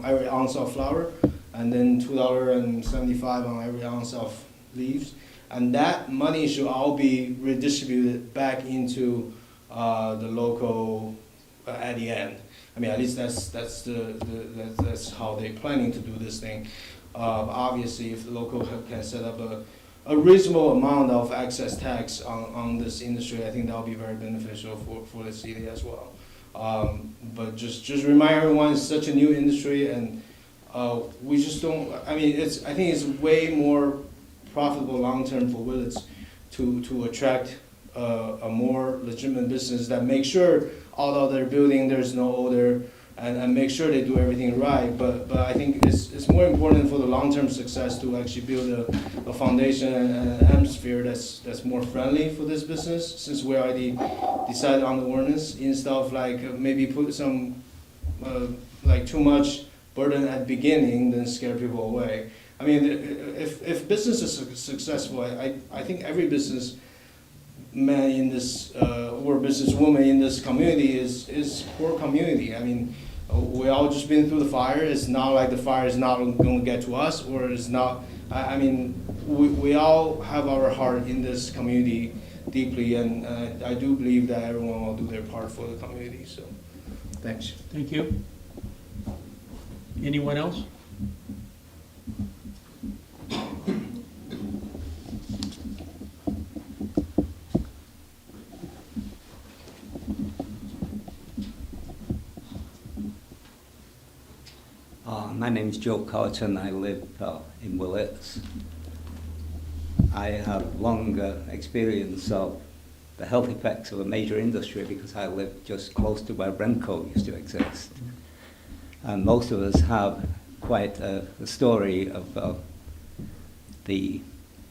every ounce of flour, and then $2.75 on every ounce of leaves. And that money should all be redistributed back into the local at the end. I mean, at least that's how they're planning to do this thing. Obviously, if the local can set up a reasonable amount of excess tax on this industry, I think that will be very beneficial for the city as well. But just remind everyone, it's such a new industry, and we just don't. I mean, I think it's way more profitable long term for Willits to attract a more legitimate business that make sure although they're building there's no odor, and make sure they do everything right. But I think it's more important for the long-term success to actually build a foundation and an atmosphere that's more friendly for this business, since we already decided on the ordinance, instead of like maybe put some like too much burden at the beginning, then scare people away. I mean, if business is successful, I think every business man in this or businesswoman in this community is poor community. I mean, we all just been through the fire. It's not like the fire is not going to get to us, or it's not. I mean, we all have our heart in this community deeply, and I do believe that everyone will do their part for the community. So, thanks. Thank you. Anyone else? My name is Joe Carton. I live in Willits. I have long experience of the health effects of a major industry because I live just close to where Remco used to exist. And most of us have quite a story of the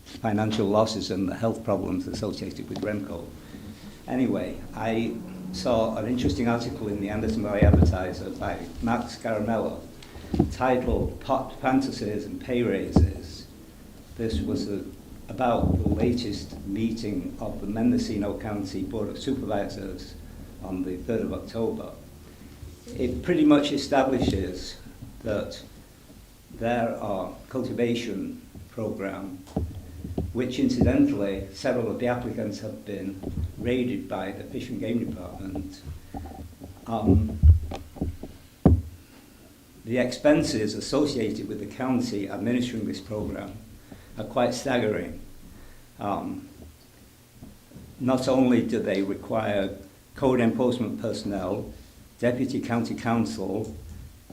financial losses and the health problems associated with Remco. Anyway, I saw an interesting article in the Anderson Valley Advertiser by Max Caramello titled Pot Fantasies and Pay Raises. This was about the latest meeting of the Mendocino County Board of Supervisors on the 3rd of October. It pretty much establishes that there are cultivation programs, which incidentally several of the applicants have been raided by the Fish and Game Department. The expenses associated with the county administering this program are quite staggering. Not only do they require code enforcement personnel, deputy county counsel,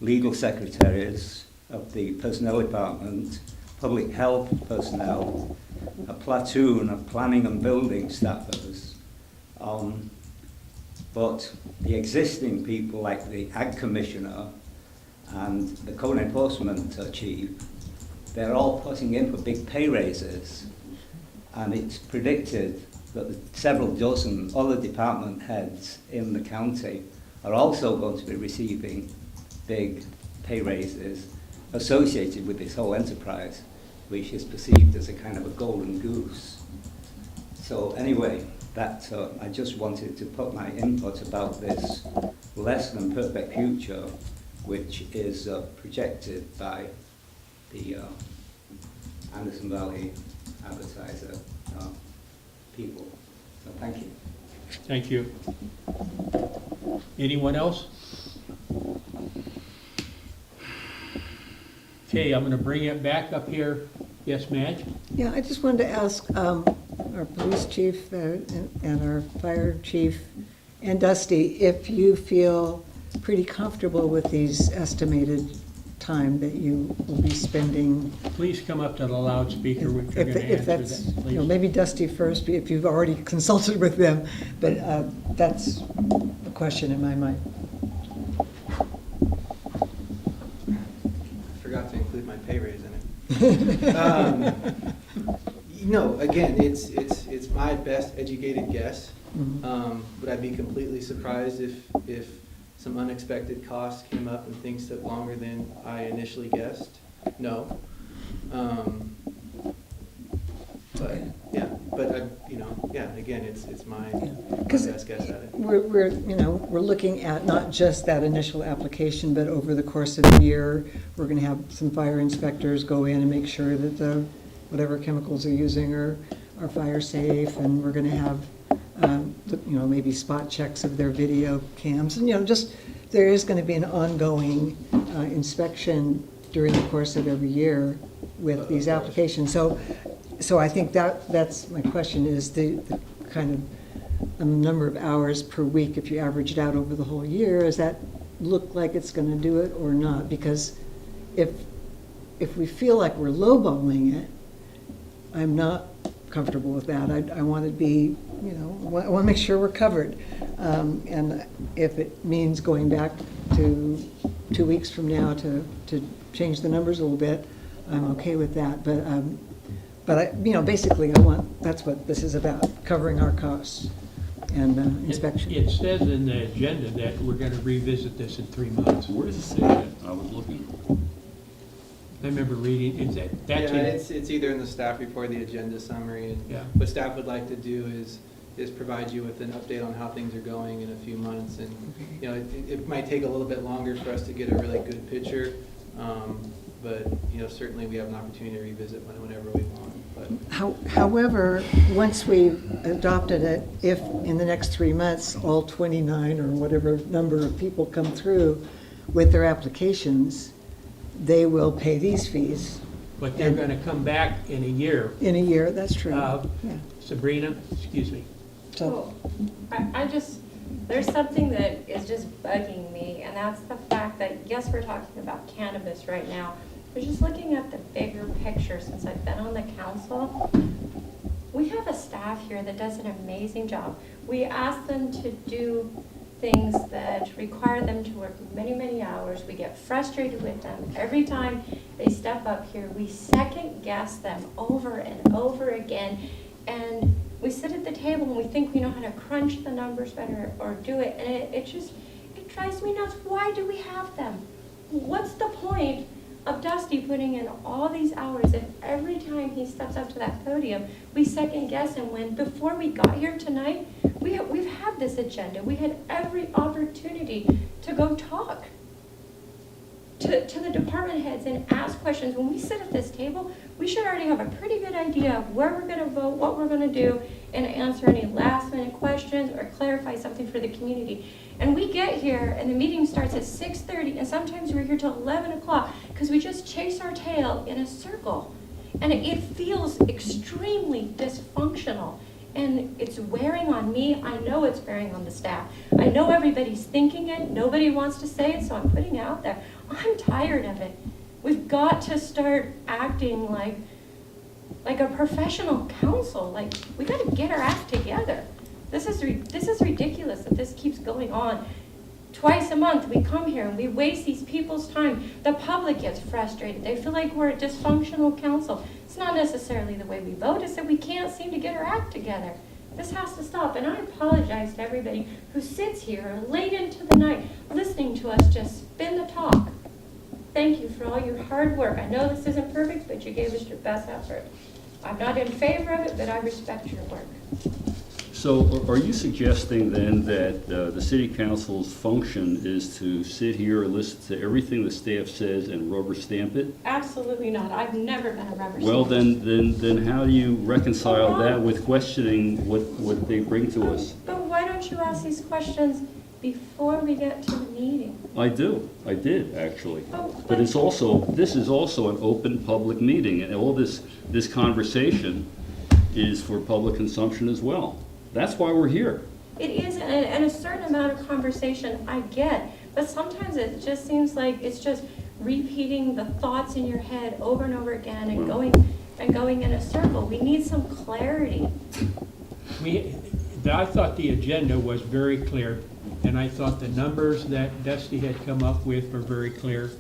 legal secretaries of the personnel department, public health personnel, a platoon of planning and building staffers, but the existing people like the ag commissioner and the code enforcement chief, they're all putting in for big pay raises, and it's predicted that several dozen other department heads in the county are also going to be receiving big pay raises associated with this whole enterprise, which is perceived as a kind of a golden goose. So anyway, that I just wanted to put my input about this less than perfect future, which is projected by the Anderson Valley advertiser people. So thank you. Thank you. Anyone else? Okay, I'm gonna bring it back up here. Yes, Madge? Yeah, I just wanted to ask our police chief and our fire chief and Dusty if you feel pretty comfortable with these estimated time that you will be spending. Please come up to the loudspeaker if you're gonna If answer that's, that, please. maybe Dusty first, if you've already consulted with them, but that's a question in my mind. I forgot to include my pay raise in it. No, again, it's my best educated guess. Would I be completely surprised if some unexpected costs came up and things took longer than I initially guessed? No. But, yeah, again, it's my best guess at it. We're looking at not just that initial application, but over the course of the year, we're gonna have some fire inspectors go in and make sure that the, whatever chemicals they're using are fire safe, and we're gonna have, maybe spot checks of their video cams, and, just, there is gonna be an ongoing inspection during the course of every year with these applications. So I think that's my question, is the kind of number of hours per week, if you average it out over the whole year, does that look like it's going to do it or not? Because if we feel like we're lowballing it, I'm not comfortable with that. I want to be, I want to make sure we're covered. And if it means going back to 2 weeks from now to change the numbers a little bit, I'm okay with that. But basically, that's what this is about, covering our costs and inspection. It says in the agenda that we're gonna revisit this in 3 months. Where does it say that? I was looking. I remember reading, that's Yeah, in, it's either in the staff report, the agenda summary, and Yeah. what staff would like to do is provide you with an update on how things are going in a few months, and, it might take a little bit longer for us to get a really good picture, but, certainly we have an opportunity to revisit whenever we want, but. However, once we've adopted it, if in the next 3 months, all 29 or whatever number of people come through with their applications, they will pay these fees. but they're gonna come back in a year. In a year, that's true. Yeah. Sabrina, excuse me. So, I just, there's something that is just bugging me, and that's the fact that, yes, we're talking about cannabis right now, but just looking at the bigger picture since I've been on the council, we have a staff here that does an amazing job. We ask them to do things that require them to work many, many hours. We get frustrated with them. Every time they step up here, we second guess them over and over again. And we sit at the table and we think we know how to crunch the numbers better or do it. And it drives me nuts. Why do we have them? What's the point of Dusty putting in all these hours if every time he steps up to that podium, we second guess him when before we got here tonight, we've had this agenda. We had every opportunity to go talk to the department heads and ask questions. When we sit at this table, we should already have a pretty good idea of where we're gonna vote, what we're gonna do, and answer any last minute questions or clarify something for the community. And we get here and the meeting starts at 6:30 and sometimes we're here till 11 o'clock because we just chase our tail in a circle. And it feels extremely dysfunctional. And it's wearing on me. I know it's wearing on the staff. I know everybody's thinking it. Nobody wants to say it, so I'm putting it out there. I'm tired of it. We've got to start acting like a professional council. Like, we got to get our act together. This is ridiculous that this keeps going on. Twice a month we come here and we waste these people's time. The public gets frustrated. They feel like we're a dysfunctional council. It's not necessarily the way we vote, it's that we can't seem to get our act together. This has to stop, and I apologize to everybody who sits here late into the night listening to us just spin the talk. Thank you for all your hard work. I know this isn't perfect, but you gave us your best effort. I'm not in favor of it, but I respect your work. So are you suggesting then that the city council's function is to sit here and listen to everything the staff says and rubber stamp it? Absolutely not. I've never been a rubber Well, stamp. then how do you reconcile that with questioning what they bring to us? But why don't you ask these questions before we get to the meeting? I did, actually. Oh, But this is also an open public meeting, and all this conversation is for public consumption as well. That's why we're here. It is, and a certain amount of conversation I get, but sometimes it just seems like it's just repeating the thoughts in your head over and over again and going in a circle. We need some clarity. I thought the agenda was very clear, and I thought the numbers that Dusty had come up with were very clear.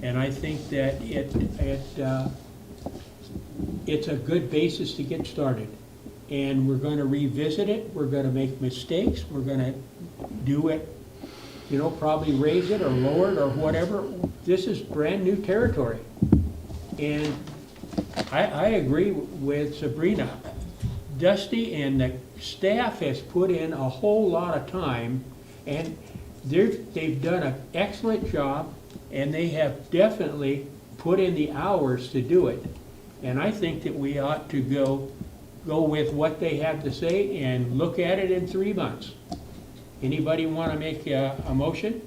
And I think that it's a good basis to get started. And we're gonna revisit it, we're gonna make mistakes, we're gonna do it, probably raise it or lower it or whatever. This is brand new territory. And I agree with Sabrina. Dusty and the staff has put in a whole lot of time, and they've done an excellent job, and they have definitely put in the hours to do it. And I think that we ought to go with what they have to say and look at it in 3 months. Anybody want to make a motion?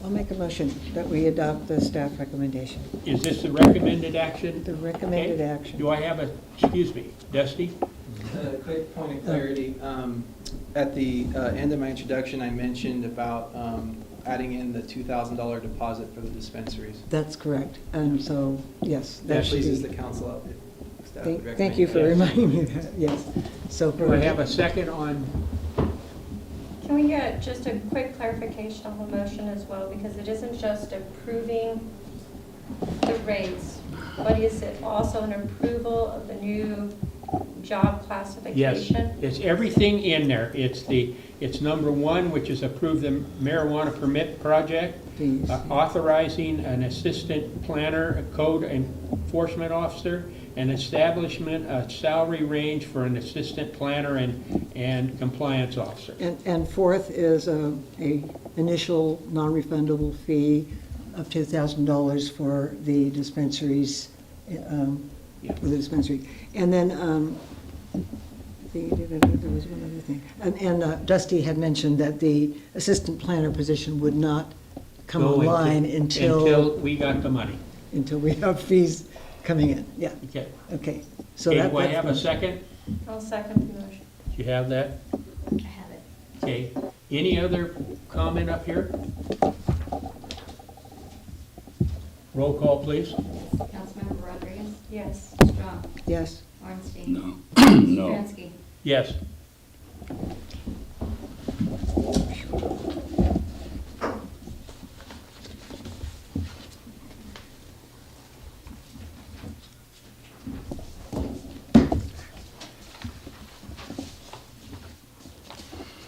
I'll make a motion that we adopt the staff recommendation. Is this the recommended action? The recommended Okay. action. Do I have excuse me, Dusty? Quick point of clarity. At the end of my introduction, I mentioned about adding in the $2,000 deposit for the dispensaries. That's correct. And so, yes, that That should pleases be. the council up. Staff would Thank recommend you for that. reminding me that, yes. So Do I have a second on, Can we get just a quick clarification on the motion as well? Because it isn't just approving the rates, but is it also an approval of the new job yes, classification? it's everything in there. It's number 1, which is approve the marijuana permit project, Please. authorizing an assistant planner, a code enforcement officer, and establishment of salary range for an assistant planner and compliance officer. And fourth is a initial non-refundable fee of $2,000 for the dispensaries, for the dispensary. And then, there was one other thing. And Dusty had mentioned that the assistant planner position would not come Go online until we got the money. until we have fees coming in, yeah, Okay. okay. So Okay, that. do I that's have a one. second? I'll second the motion. Do you have that? I have it. Okay. Any other comment up here? Roll call, please. Councilmember Rodriguez? Yes. Strong? Yes, Ornstein? No. No. Stransky? Yes.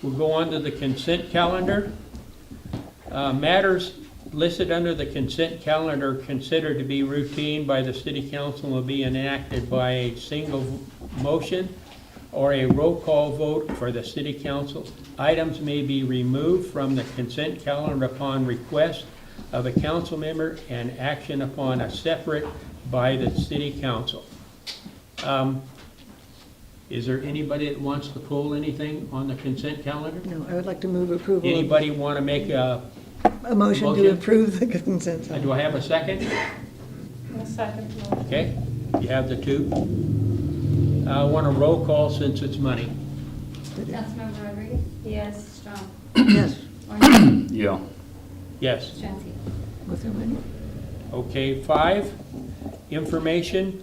We'll go on to the consent calendar. Matters listed under the consent calendar considered to be routine by the city council will be enacted by a single motion or a roll call vote for the city council. Items may be removed from the consent calendar upon request of a council member and action upon a separate by the city council. Is there anybody that wants to pull anything on the consent calendar? no, I would like to move approval. of- Anybody want to make a A motion to motion? approve the consent. do I have a second? I'll second the motion. Okay, you have the two. I want a roll call since it's money. Councilmember Rodriguez? Yes. Strong? Yes, Ornstein? Yeah. Yes. Stransky? with the money. Okay, 5, information.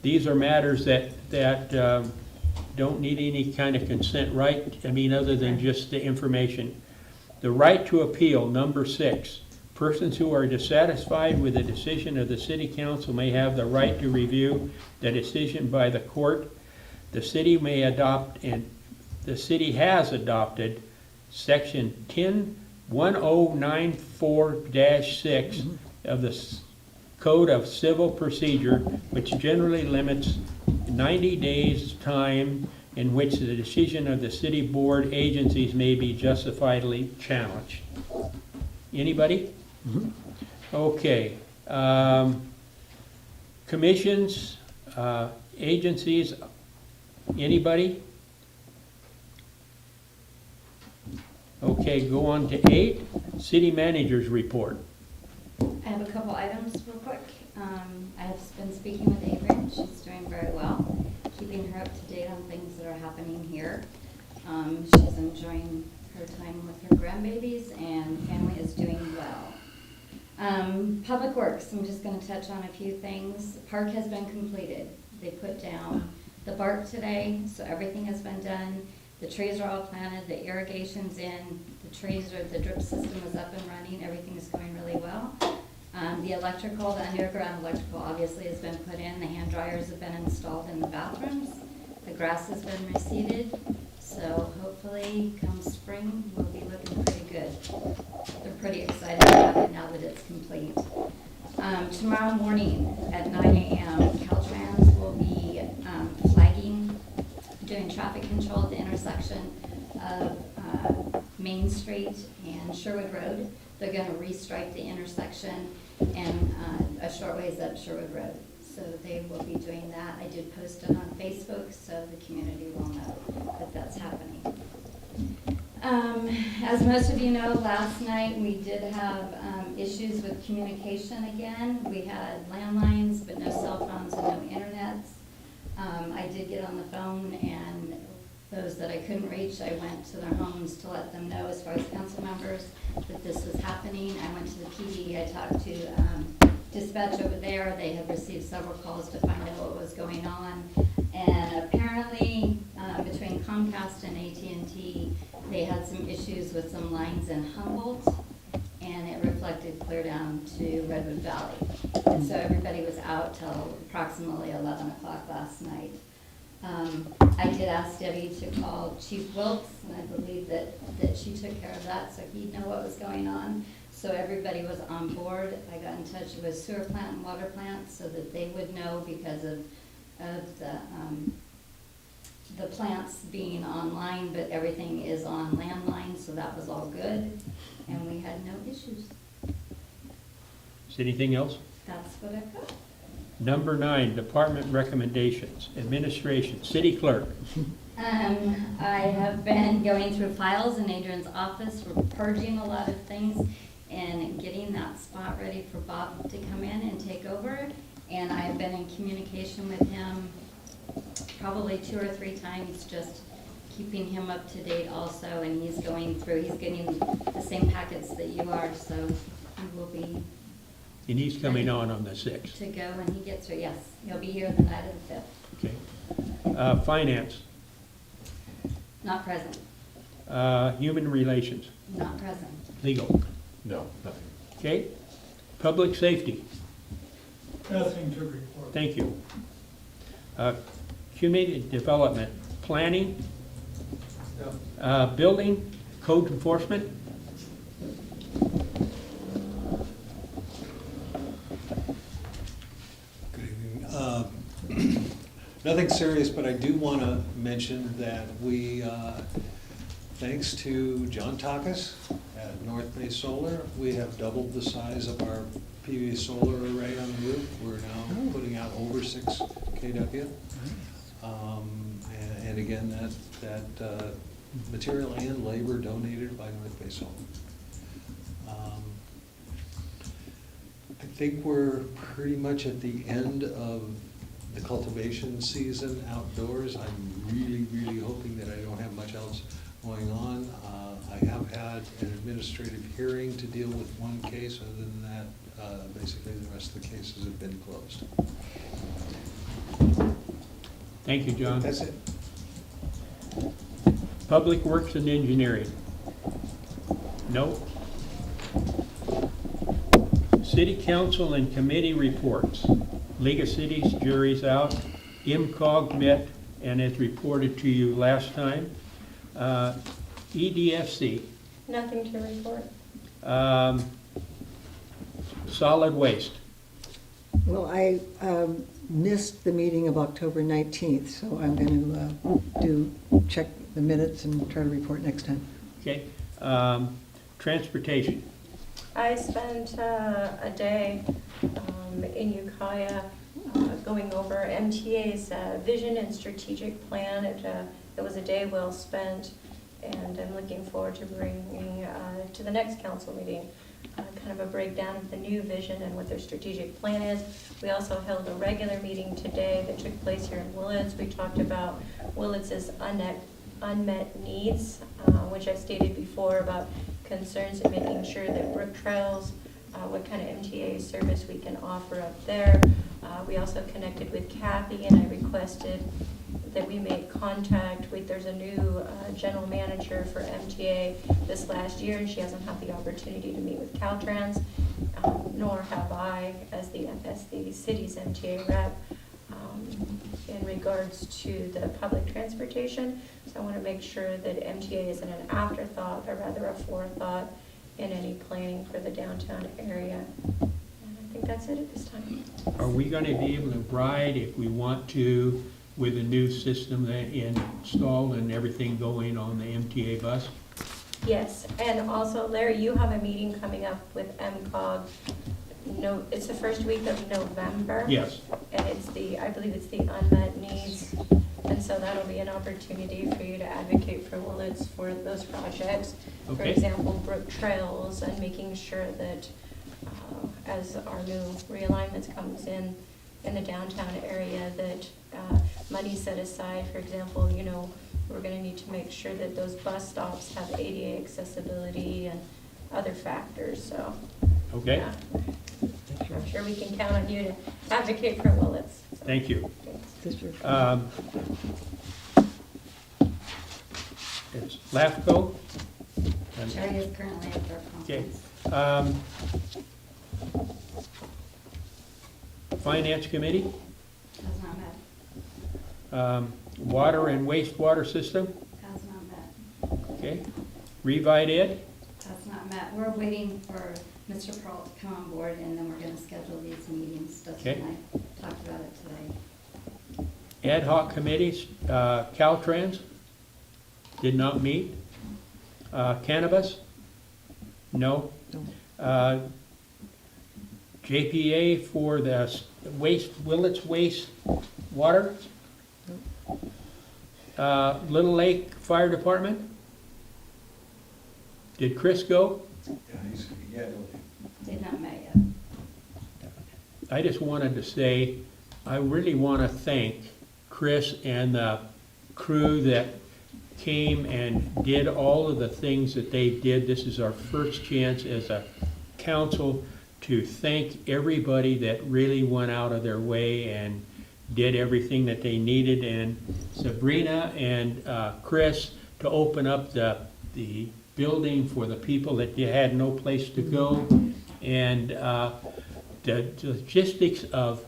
These are matters that don't need any kind of consent, right? I mean, other than just the information. The right to appeal, number 6. Persons who are dissatisfied with the decision of the city council may have the right to review the decision by the court. The city may adopt, and the city has adopted, section 1094-6 of the Code of Civil Procedure, which generally limits 90 days time in which the decision of the city board agencies may be justifiably challenged. Anybody? Okay. Commissions, agencies, anybody? Okay, go on to 8, city manager's report. I have a couple items real quick. I have been speaking with Avery. She's doing very well, keeping her up to date on things that are happening here. She's enjoying her time with her grandbabies, and family is doing well. Public Works, I'm just going to touch on a few things. Park has been completed. They put down the bark today, so everything has been done. The trees are all planted, the irrigation's in, the drip system is up and running, everything is going really well. The electrical, the underground electrical obviously has been put in, the hand dryers have been installed in the bathrooms, the grass has been reseeded, so hopefully come spring we'll be looking pretty good. They're pretty excited about it now that it's complete. Tomorrow morning at 9 a.m. Caltrans will be flagging, doing traffic control at the intersection of Main Street and Sherwood Road. They're going to restripe the intersection and a short ways up Sherwood Road. So they will be doing that. I did post it on Facebook so the community will know that that's happening. As most of you know, last night we did have issues with communication again. We had landlines but no cell phones and no internets. I did get on the phone, and those that I couldn't reach, I went to their homes to let them know, as far as council members, that this was happening. I went to the PD, I talked to dispatch over there. They had received several calls to find out what was going on. And apparently, between Comcast and AT&T, they had some issues with some lines in Humboldt, and it reflected clear down to Redwood Valley. And so everybody was out till approximately 11 o'clock last night. I did ask Debbie to call Chief Wilkes, and I believe that she took care of that, so he'd know what was going on. So everybody was on board. I got in touch with sewer plant and water plant so that they would know because of the plants being online, but everything is on landline, so that was all good, and we had no issues. Is anything else? That's what I've got. Number 9, department recommendations, administration, city clerk. I have been going through files in Adrian's office. We're purging a lot of things and getting that spot ready for Bob to come in and take over. And I've been in communication with him probably 2 or 3 times, just keeping him up to date also. And he's going through, he's getting the same packets that you are, so he will be. And he's coming on the 6th. To go when he gets here, yes. He'll be here the night of the 5th. Okay. Finance. Not present. Human relations. Not present. Legal. No, nothing. Okay. Public safety. Nothing to report. Thank you. Community development. Planning. Building. Code enforcement. Good evening. Nothing serious, but I do want to mention that we, thanks to John Takas at North Bay Solar, we have doubled the size of our PV solar array on the roof. We're now putting out over 6 kW. And again, that material and labor donated by North Bay Solar. I think we're pretty much at the end of the cultivation season outdoors. I'm really, really hoping that I don't have much else going on. I have had an administrative hearing to deal with one case. Other than that, basically the rest of the cases have been closed. Thank you, John. That's it. Public Works and Engineering. No. City Council and Committee reports. League of Cities, jury's out. IMCOG met and as reported to you last time. EDFC. Nothing to report. Solid waste. Well, I missed the meeting of October 19th, so I'm going to check the minutes and try to report next time. Okay. Transportation. I spent a day in Ukiah going over MTA's vision and strategic plan. It was a day well spent, and I'm looking forward to bringing to the next council meeting kind of a breakdown of the new vision and what their strategic plan is. We also held a regular meeting today that took place here in Willits. We talked about Willits' unmet needs, which I stated before about concerns in making sure that brook trails, what kind of MTA service we can offer up there. We also connected with Kathy, and I requested that we make contact with, there's a new general manager for MTA this last year, and she hasn't had the opportunity to meet with Caltrans, nor have I as the city's MTA rep in regards to the public transportation. So I want to make sure that MTA isn't an afterthought, but rather a forethought in any planning for the downtown area. And I think that's it at this time. Are we going to be able to ride if we want to with a new system that installed and everything going on the MTA bus? Yes, and also Larry, you have a meeting coming up with MCOG. No, it's the first week of November. Yes. And it's I believe it's the unmet needs. And so that'll be an opportunity for you to advocate for Willits for those projects. For Okay. example, brook trails, and making sure that as our new realignments comes in the downtown area, that money set aside, for example, we're gonna need to make sure that those bus stops have ADA accessibility and other factors, so. Okay. Yeah. I'm sure we can count on you to advocate for Willits. So. Thank you. District. It's LAFCO. Sherry is currently at their Okay. conference. Finance Committee, Has not met. Water and Wastewater System, Has not met. okay. Revive Ed, Has not met. We're waiting for Mr. Pearl to come on board, and then we're gonna schedule these meetings. Dustin Okay. and I talked about it today. Ad hoc committees, Caltrans, did not meet. Cannabis, no. JPA for the Willits waste water. Little Lake Fire Department. Did Chris go? Did not met yet. I just wanted to say, I really want to thank Chris and the crew that came and did all of the things that they did. This is our first chance as a council to thank everybody that really went out of their way and did everything that they needed. And Sabrina and Chris to open up the building for the people that had no place to go. And the logistics of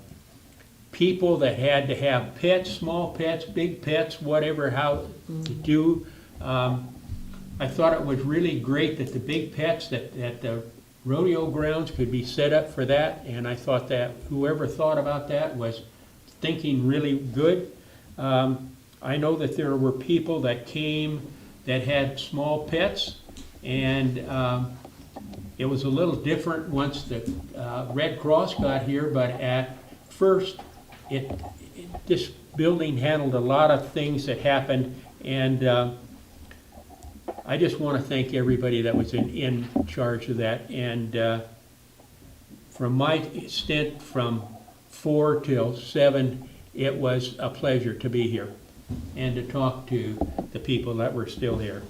people that had to have pets, small pets, big pets, whatever, how to do. I thought it was really great that the big pets at the rodeo grounds could be set up for that, and I thought that whoever thought about that was thinking really good. I know that there were people that came that had small pets, and it was a little different once the Red Cross got here, but at first, this building handled a lot of things that happened, and I just want to thank everybody that was in charge of that. And from my stint from 4 till 7, it was a pleasure to be here and to talk to the people that were still here.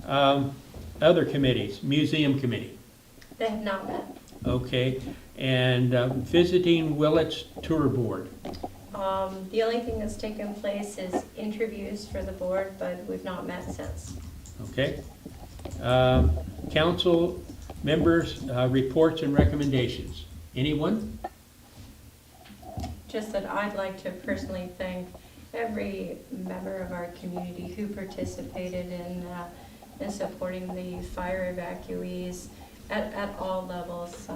Other committees, Museum Committee. They have not met. Okay, and visiting Willits Tour Board. The only thing that's taken place is interviews for the board, but we've not met since. Okay. Council members' reports and recommendations. Anyone? Just that I'd like to personally thank every member of our community who participated in supporting the fire evacuees at all levels.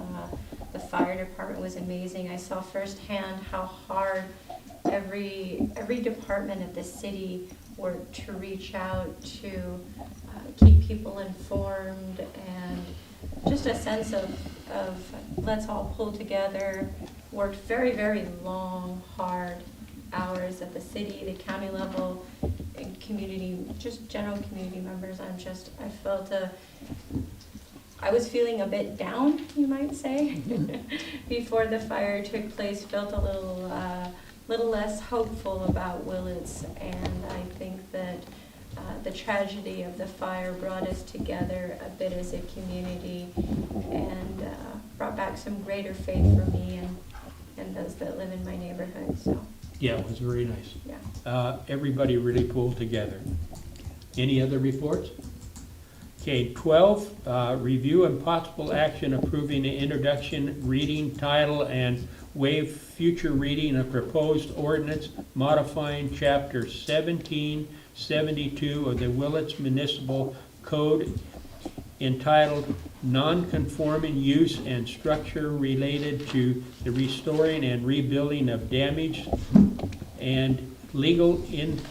The fire department was amazing. I saw firsthand how hard every department of the city worked to reach out to keep people informed, and just a sense of let's all pull together. Worked very, very long, hard hours at the city, the county level, and community, just general community members. I felt I was feeling a bit down, you might say, before the fire took place. Felt a little less hopeful about Willits, and I think that the tragedy of the fire brought us together a bit as a community, and brought back some greater faith for me and those that live in my neighborhood. So Yeah, it was very nice. yeah. Everybody really pulled together. Any other reports? Okay, 12, review and possible action approving the introduction, reading, title, and waive future reading of proposed ordinance modifying Chapter 1772 of the Willits Municipal Code entitled Non-Conforming Use and Structure Related to the Restoring and Rebuilding of Damaged and Legal in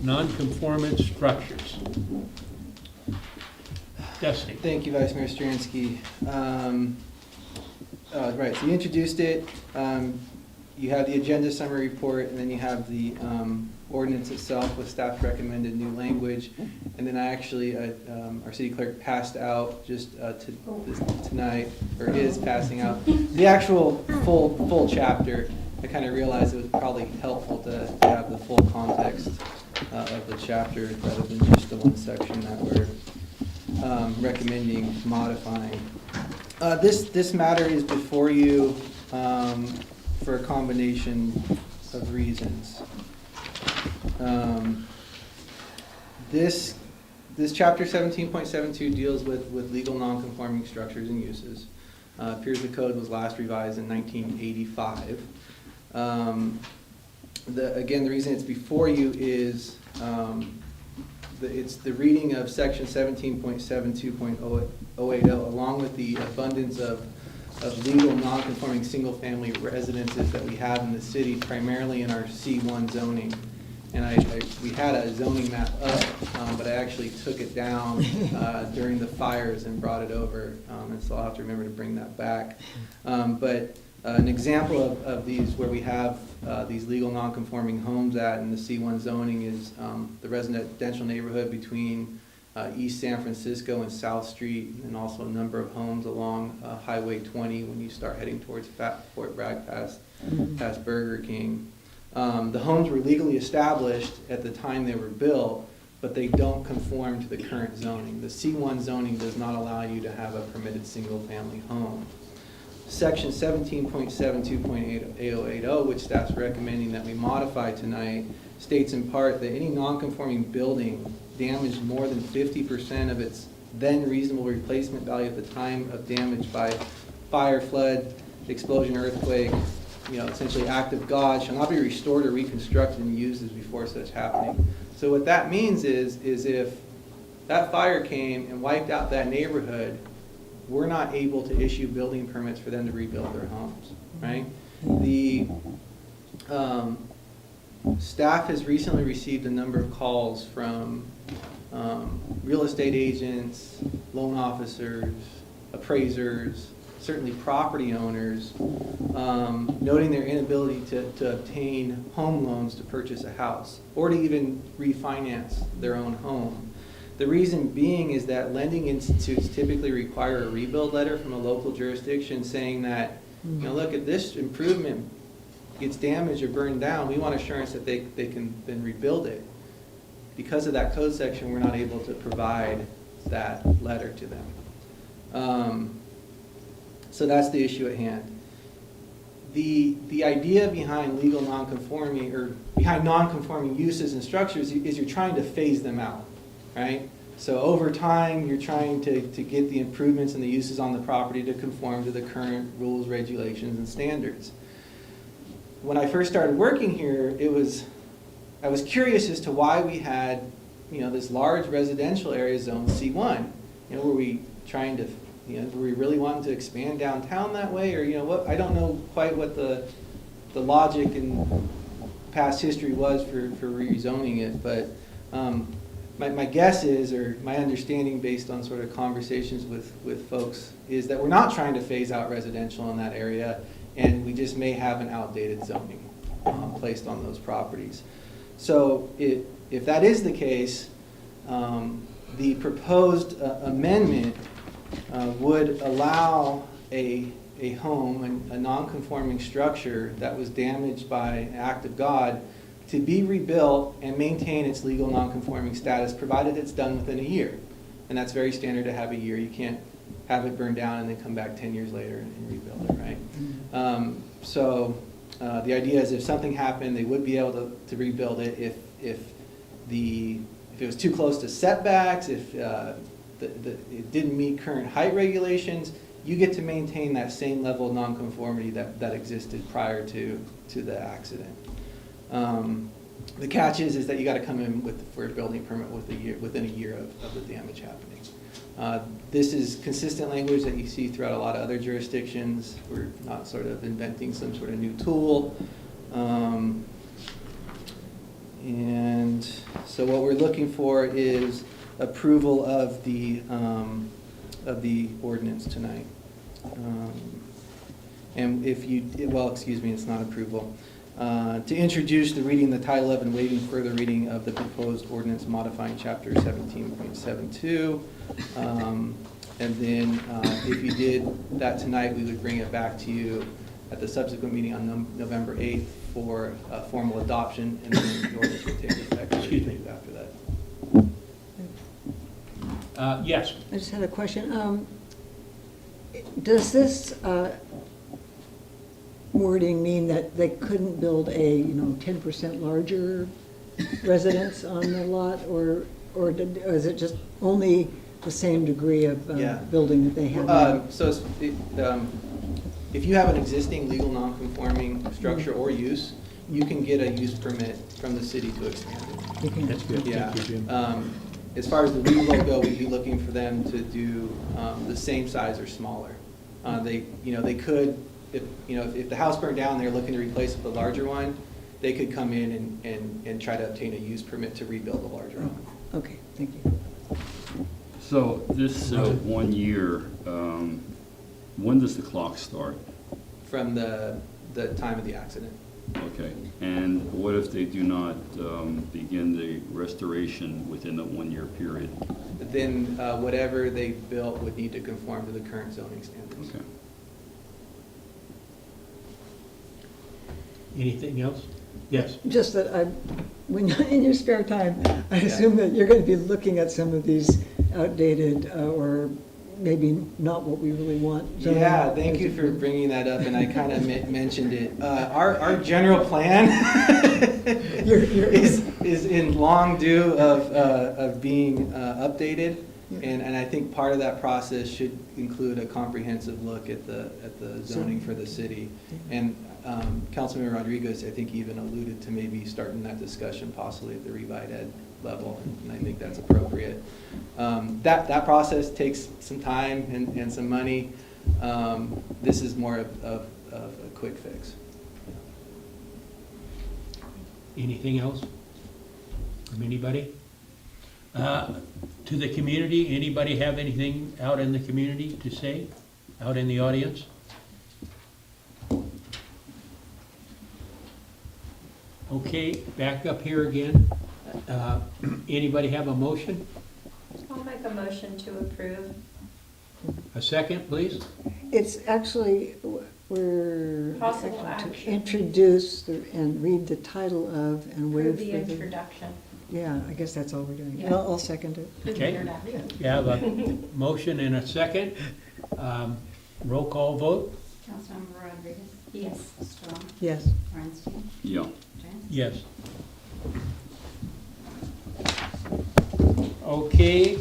Non-Conformance Structures. Dusty. Thank you, Vice Mayor Stransky. Right, so you introduced it. You have the agenda summary report, and then you have the ordinance itself with staff recommended new language. And then I actually, our city clerk passed out just tonight, or is passing out, the actual full chapter. I kind of realized it was probably helpful to have the full context of the chapter rather than just the one section that we're recommending modifying. This matter is before you for a combination of reasons. This chapter 17.72 deals with legal non-conforming structures and uses. Appears the code was last revised in 1985. Again, the reason it's before you is it's the reading of section 17.72.080 along with the abundance of legal non-conforming single-family residences that we have in the city, primarily in our C1 zoning. And we had a zoning map up, but I actually took it down during the fires and brought it over, and so I'll have to remember to bring that back. But an example of these where we have these legal non-conforming homes at in the C1 zoning is the residential neighborhood between East San Francisco and South Street, and also a number of homes along Highway 20 when you start heading towards Fort Bragg past Burger King. The homes were legally established at the time they were built, but they don't conform to the current zoning. The C1 zoning does not allow you to have a permitted single-family home. Section 17.72.8080, which staff's recommending that we modify tonight, states in part that any non-conforming building damaged more than 50% of its then reasonable replacement value at the time of damage by fire, flood, explosion, earthquake, essentially act of God, shall not be restored or reconstructed and used as before such happening. So what that means is if that fire came and wiped out that neighborhood, we're not able to issue building permits for them to rebuild their homes, right? The staff has recently received a number of calls from real estate agents, loan officers, appraisers, certainly property owners, noting their inability to obtain home loans to purchase a house or to even refinance their own home. The reason being is that lending institutes typically require a rebuild letter from a local jurisdiction saying that, look, if this improvement gets damaged or burned down, we want assurance that they can then rebuild it. Because of that code section, we're not able to provide that letter to them. So that's the issue at hand. The idea behind legal non-conforming, or behind non-conforming uses and structures, is you're trying to phase them out, right? So over time, you're trying to get the improvements and the uses on the property to conform to the current rules, regulations, and standards. When I first started working here, I was curious as to why we had, this large residential area zone C1, were we trying to You know, do we really want to expand downtown that way, or, you know, what, I don't know quite what the logic and past history was for rezoning it, but my guess is, or my understanding based on sort of conversations with folks, is that we're not trying to phase out residential in that area, and we just may have an outdated zoning placed on those properties. So if that is the case, the proposed amendment would allow a home, a non-conforming structure that was damaged by an act of God, to be rebuilt and maintain its legal non-conforming status, provided it's done within a year. And that's very standard to have a year. You can't have it burned down and then come back 10 years later and rebuild it, right? So the idea is if something happened, they would be able to rebuild it if it was too close to setbacks, if it didn't meet current height regulations. You get to maintain that same level of nonconformity that existed prior to the accident. The catch is that you got to come in for a building permit within a year of the damage happening. This is consistent language that you see throughout a lot of other jurisdictions. We're not sort of inventing some sort of new tool. And so what we're looking for is approval of the ordinance tonight. And if you, well, excuse me, it's not approval. To introduce the reading the title of and waiving further reading of the proposed ordinance modifying chapter 17.72. And then if you did that tonight, we would bring it back to you at the subsequent meeting on November 8th for formal adoption, and then the ordinance would take effect after that. Yes. I just had a question. Does this wording mean that they couldn't build a 10% larger residence on the lot, or is it just only the same degree of building that they have now? So if you have an existing legal non-conforming structure or use, you can get a use permit from the city to expand it. Okay. That's good. Yeah. Thank you, Jim. As far as the revolt go, we'd be looking for them to do the same size or smaller. They could, if the house burned down, they're looking to replace it with a larger one, they could come in and try to obtain a use permit to rebuild a larger one. Okay, thank you. So this 1 year, when does the clock start? From the time of the accident. Okay, and what if they do not begin the restoration within the 1 year period? Then whatever they built would need to conform to the current zoning standards. Okay. Anything else? Yes. Just that when you're in your spare time, I assume that you're going to be looking at some of these outdated or maybe not what we really want. Yeah, thank you for bringing that up, and I kind of mentioned it. Our general plan is in long due of being updated, and I think part of that process should include a comprehensive look at the zoning for the city. And Councilmember Rodriguez, I think, even alluded to maybe starting that discussion possibly at the Revive Ed level, and I think that's appropriate. That process takes some time and some money. This is more of a quick fix. Anything else from anybody? To the community, anybody have anything out in the community to say, out in the audience? Okay, back up here again. Anybody have a motion? I'll make a motion to approve. A second, please? It's actually, we're Possible to action. introduce and read the title of and Approve waive the further. introduction. Yeah, I guess that's all we're doing. Yeah. I'll second it. Okay. You have a motion and a second. Roll call vote? Councilmember Rodriguez? Yes. Strong? Yes. Orenstein? Yeah. Jones? Yes. Okay,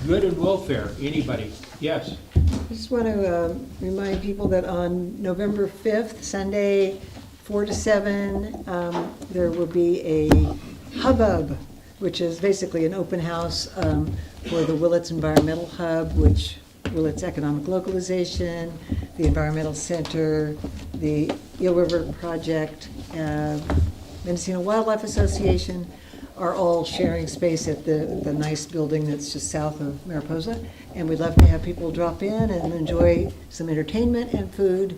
good and welfare, anybody? Yes. I just want to remind people that on November 5th, Sunday, 4 to 7, there will be a hubbub, which is basically an open house for the Willits Environmental Hub, which Willits Economic Localization, the Environmental Center, the Eel River Project, Mendocino Wildlife Association are all sharing space at the nice building that's just south of Mariposa. And we'd love to have people drop in and enjoy some entertainment and food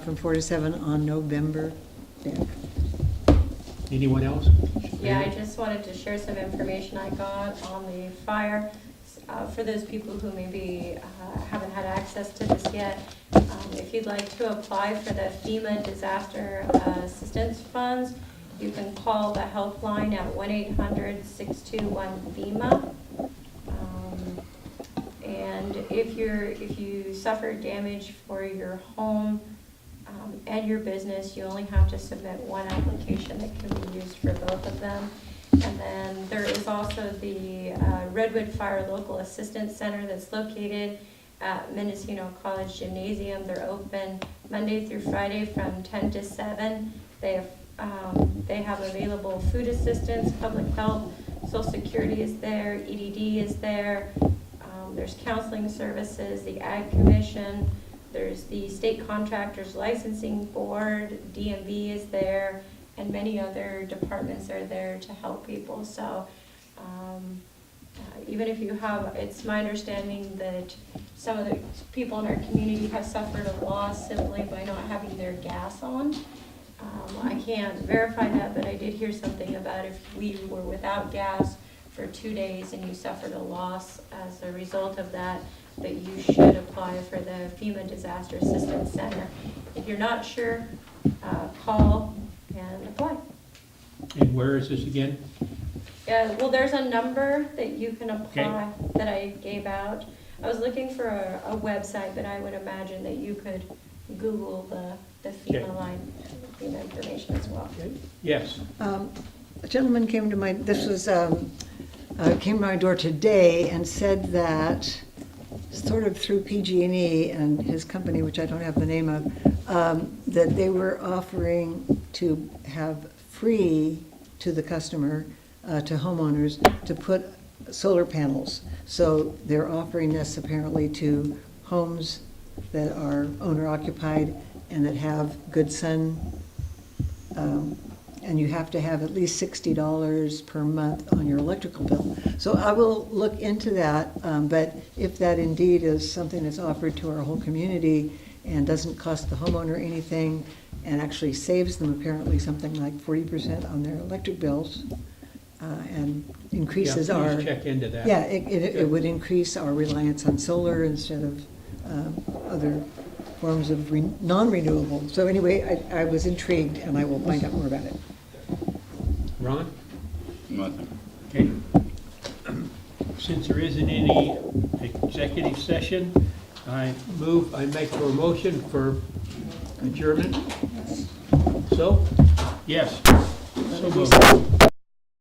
from 4 to 7 on November 5th. Anyone else? Yeah, I just wanted to share some information I got on the fire. For those people who maybe haven't had access to this yet, if you'd like to apply for the FEMA Disaster Assistance Funds, you can call the helpline at 1-800-621-FEMA. And if you suffer damage for your home and your business, you only have to submit one application that can be used for both of them. And then there is also the Redwood Fire Local Assistance Center that's located at Mendocino College Gymnasium. They're open Monday through Friday from 10 to 7. They have available food assistance, public health, Social Security is there, EDD is there. There's counseling services, the Ag Commission, there's the State Contractors Licensing Board, DMV is there, and many other departments are there to help people. So even if you have, it's my understanding that some of the people in our community have suffered a loss simply by not having their gas on. I can't verify that, but I did hear something about if we were without gas for 2 days and you suffered a loss as a result of that, that you should apply for the FEMA Disaster Assistance Center. If you're not sure, call and apply. And where is this again? Well, there's a number that you can apply Okay. that I gave out. I was looking for a website, but I would imagine that you could Google the FEMA Okay. line, FEMA information as well. Okay. Yes. A gentleman came to my, came to my door today and said that, sort of through PG&E and his company, which I don't have the name of, that they were offering to have free to the customer, to homeowners, to put solar panels. So they're offering this apparently to homes that are owner-occupied and that have good sun, and you have to have at least $60 per month on your electrical bill. So I will look into that, but if that indeed is something that's offered to our whole community and doesn't cost the homeowner anything and actually saves them apparently something like 40% on their electric bills, and increases Yeah, our... please check into that. Yeah, it would increase our reliance on solar instead of other forms of non-renewable. So anyway, I was intrigued, and I will find out more about it. Ron? Nothing. Okay. Since there isn't any executive session, I make for a motion for adjournment. So, yes. So moved.